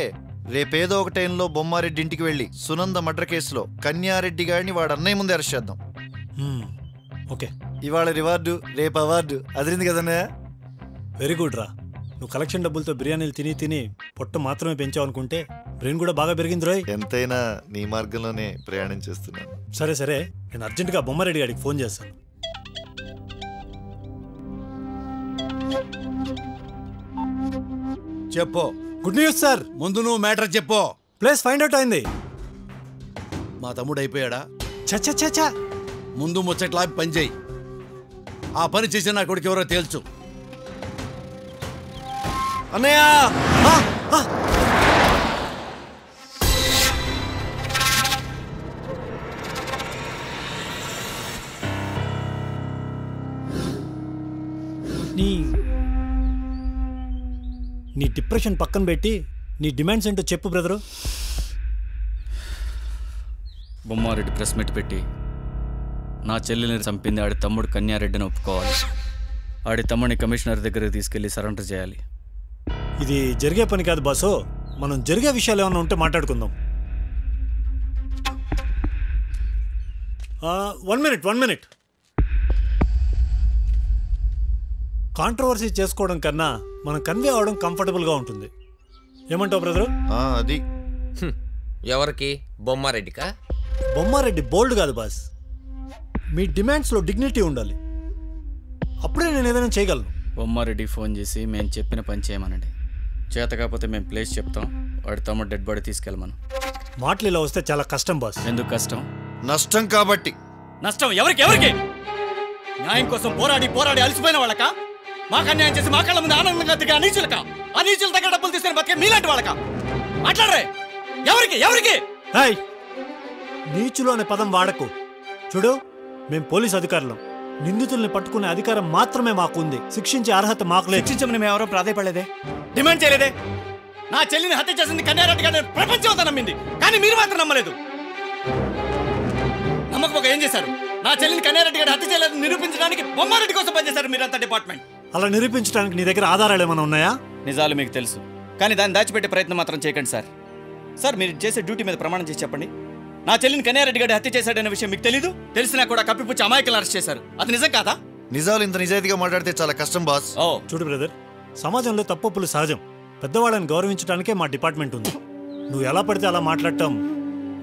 రేపేదో ఒక టైంలో బొమ్మారెడ్డి ఇంటికి వెళ్ళి సునంద మర్డర్ కేసులో కన్యారెడ్డి గారిని వాడు అన్నయ్య ముందే అరెస్ట్ చేద్దాం. ఓకే. ఇవాళ రివార్డు, రేపు అవార్డు. అదిరింది కదన్నయ్య? వెరీ గుడ్ రా. నువ్వు కలెక్షన్ డబ్బులతో బిర్యానీలు తిని తిని పొట్ట మాత్రమే పెంచావు అనుకుంటే బ్రెయిన్ కూడా బాగా పెరిగింది రోయ్. ఎంతైనా నీ మార్గంలోనే ప్రయాణం చేస్తున్నాను. సరే సరే, నేను అర్జెంటుగా బొమ్మారెడ్డి గారికి ఫోన్ చేస్తాను. చెప్పు. Good news sir. ముందు నువ్వు మ్యాటర్ చెప్పు. ప్లేస్ ఫైండ్ అవుట్ అయింది. మా తమ్ముడు అయిపోయాడా? చచ్చా. ముందు ముచ్చట్లా పని చేయి. ఆ పని చేసి నా కొడుకు ఎవరో తేల్చు. అన్నయ్య, నీ డిప్రెషన్ పక్కన పెట్టి నీ డిమాండ్స్ ఏంటో చెప్పు బ్రదరు. బొమ్మారెడ్డి ప్రెస్ మీట్ పెట్టి నా చెల్లెల్ని చంపింది ఆడి తమ్ముడు కన్యారెడ్డిని ఒప్పుకోవాలి. ఆడి తమ్ముడిని కమిషనర్ దగ్గరికి తీసుకెళ్లి సరెండర్ చేయాలి. ఇది జరిగే పని కాదు బాసు. మనం జరిగే విషయాలు ఏమైనా ఉంటే మాట్లాడుకుందాం. 1 మినిట్. కాంట్రవర్సీ చేసుకోవడం కన్నా మనం కన్వే అవడం కంఫర్టబుల్గా ఉంటుంది. ఏమంటావు బ్రదరు? అది ఎవరికి? బొమ్మారెడ్డికా? బొమ్మారెడ్డి బోల్డ్ కాదు బాస్. మీ డిమాండ్స్లో డిగ్నిటీ ఉండాలి. అప్పుడే నేను ఏదైనా చేయగలను. బొమ్మారెడ్డి ఫోన్ చేసి మేము చెప్పిన పని చేయమనండి. చేత కాకపోతే మేము ప్లేస్ చెప్తాం. వాడి తమ్ముడు డెడ్ బాడీ తీసుకెళ్ళమను. మాటలు ఇలా వస్తే చాలా కష్టం బాస్. ఎందుకు కష్టం? నష్టం కాబట్టి. నష్టం ఎవరికి? న్యాయం కోసం పోరాడి అలసిపోయిన వాళ్ళక? మాకు అన్యాయం చేసి మా కళ్ళ ముందు ఆనందంగా దిగే అనీచులక? అనీచుల దగ్గర డబ్బులు తీసుకుని బతికే మీలాంటి వాళ్ళక? మాట్లాడరే. ఎవరికి? నీచులు అనే పదం వాడకు. చూడు, మేం పోలీస్ అధికారులం. నిందితుల్ని పట్టుకునే అధికారం మాత్రమే మాకు ఉంది. శిక్షించే అర్హత మాకు లేదు. శిక్షించమని మేము ఎవరో ప్రాధాయపడలేదే, డిమాండ్ చేయలేదే. నా చెల్లిని హత్య చేసింది కన్యారెడ్డి గారిని ప్రపంచం అంతా నమ్మింది, కానీ మీరు మాత్రం నమ్మలేదు. నమ్మకపోక ఏం చేశారు? నా చెల్లిని కన్యారెడ్డి గారిని హత్య చేయలేదని నిరూపించడానికి బొమ్మారెడ్డి కోసం పనిచేశారు మీరంతా డిపార్ట్మెంట్. అలా నిరూపించడానికి నీ దగ్గర ఆధారాలు ఏమైనా ఉన్నాయా? నిజాలు మీకు తెలుసు, కానీ దాన్ని దాచిపెట్టే ప్రయత్నం మాత్రం చేయకండి సార్. సార్, మీరు చేసే డ్యూటీ మీద ప్రమాణం చేసి చెప్పండి. నా చెల్లిని కన్యారెడ్డి గారి హత్య చేశాడనే విషయం మీకు తెలీదు? తెలిసినా కూడా కప్పిపుచ్చి అమాయకులను అరెస్ట్ చేశారు. అది నిజం కాదా? నిజాలు ఇంత నిజాయితీగా మాట్లాడితే చాలా కష్టం బాస్. చూడు బ్రదర్, సమాజంలో తప్పులు సహజం. పెద్దవాళ్ళని గౌరవించడానికే మా డిపార్ట్మెంట్ ఉంది. నువ్వు ఎలా పడితే అలా మాట్లాడటం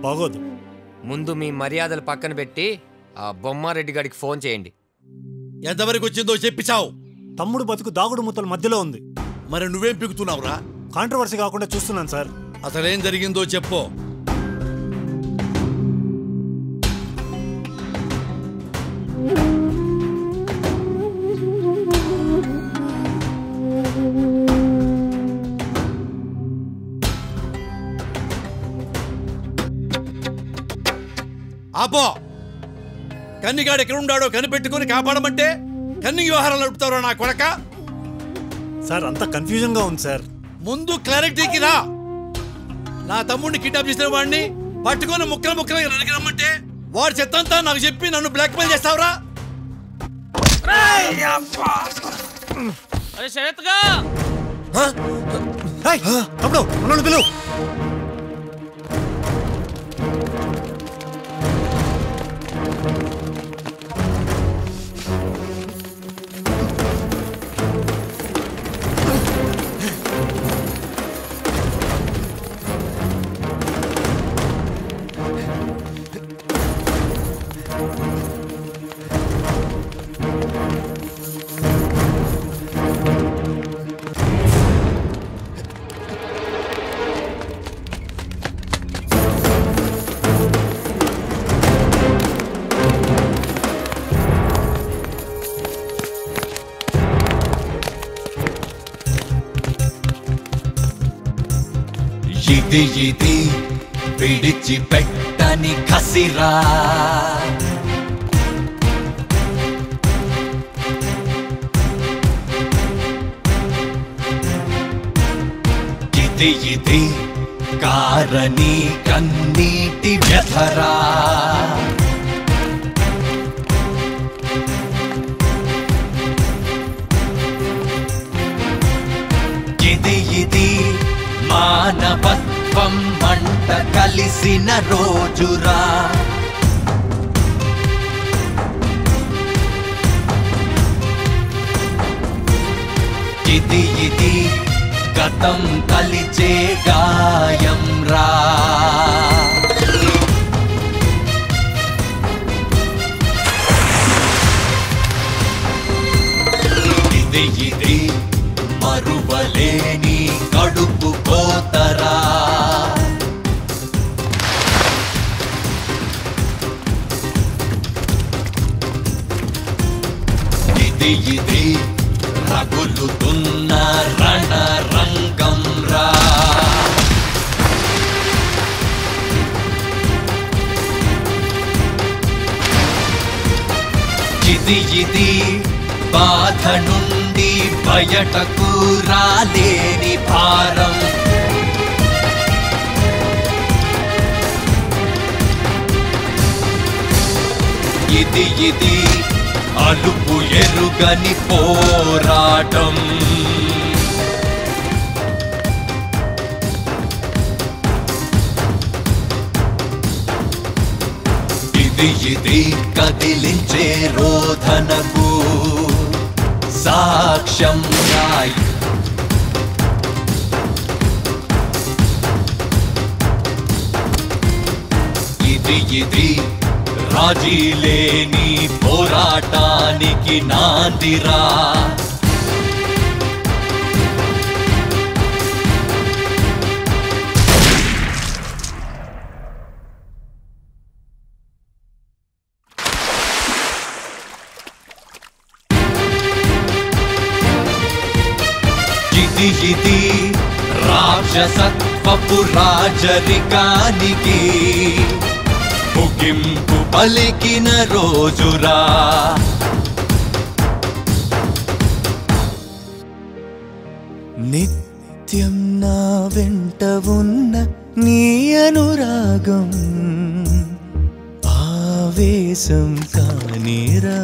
బాగోదు. ముందు మీ మర్యాదలు పక్కన పెట్టి ఆ బొమ్మారెడ్డి గారికి ఫోన్ చేయండి. ఎంతవరకు వచ్చిందో చెప్పిచావు. తమ్ముడు బతుకు దాగుడు మూతల మధ్యలో ఉంది. మరి నువ్వేం పిగుతున్నావురా? కాంట్రవర్సీ కాకుండా చూస్తున్నాను సార్. అసలేం జరిగిందో చెప్పు. ఆపో. కన్నిగాడు ఎక్కడున్నాడో కనిపెట్టుకుని కాపాడమంటే కన్ని వ్యవహారాలు నడుపుతారో నా కొడక. సార్, అంత కన్ఫ్యూజన్ గా ఉంది సార్. ముందు క్లారిటీకి రా. నా తమ్ముడిని కిడ్నాప్ చేసిన వాడిని పట్టుకొని ముక్కలు నరికిరమ్మంటే వాడు చెత్తంతా నాకు చెప్పి నన్ను బ్లాక్మెయిల్ చేస్తావురా? పిలువు. ఇది విడిచిపెట్టని కసిరా, ఇది కారణి కన్నీటి వ్యధరా. ఇది మానవత్వం మంట కలిసిన రోజురా. ఇది గతం కలిచే గాయం రా. ఇది మరువలేని కడుపు కోతరా. ఇది రగులుతున్న రణరంగం రా. ఇది బాధ నుండి బయటకు రాలేని భారం. ఇది అలుపు ఎరుగని పోరాటం. ఇది కదిలించే రోధనకు సాక్ష్యం రాయ్. ఇది రాజీ లేని పోరాటానికి నాందిరా. ఇది రాక్షసత్వపు రాజరికానికి ముగింపు పలికిన రోజురా. నిత్యం నా వెంట ఉన్న నీ అనురాగం ఆవేశం కానిరా.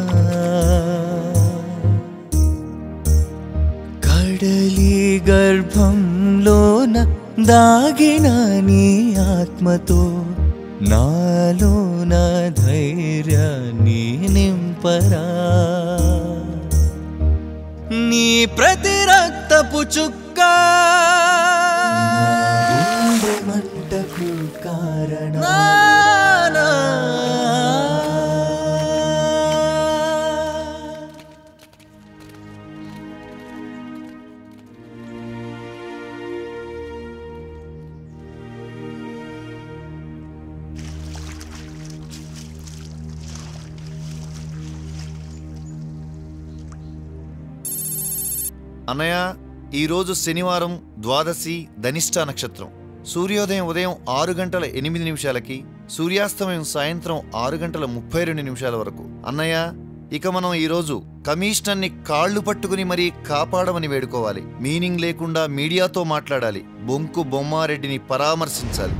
కడలి గర్భంలోన దాగిన నీ ఆత్మతో నాలోన ధైర్యాన్ని నింపరా. నీ ప్రతి రక్తపు చుక్క మంటకు కారణం. అన్నయ్య, ఈరోజు శనివారం ద్వాదశి ధనిష్ట నక్షత్రం. సూర్యోదయం ఉదయం 6:08 సూర్యాస్తమయం సాయంత్రం 6:32 వరకు. అన్నయ్య, ఇక మనం ఈరోజు కమిషనర్ని కాళ్ళు పట్టుకుని మరీ కాపాడమని వేడుకోవాలి. మీనింగ్ లేకుండా మీడియాతో మాట్లాడాలి. బొంకు బొమ్మారెడ్డిని పరామర్శించాలి.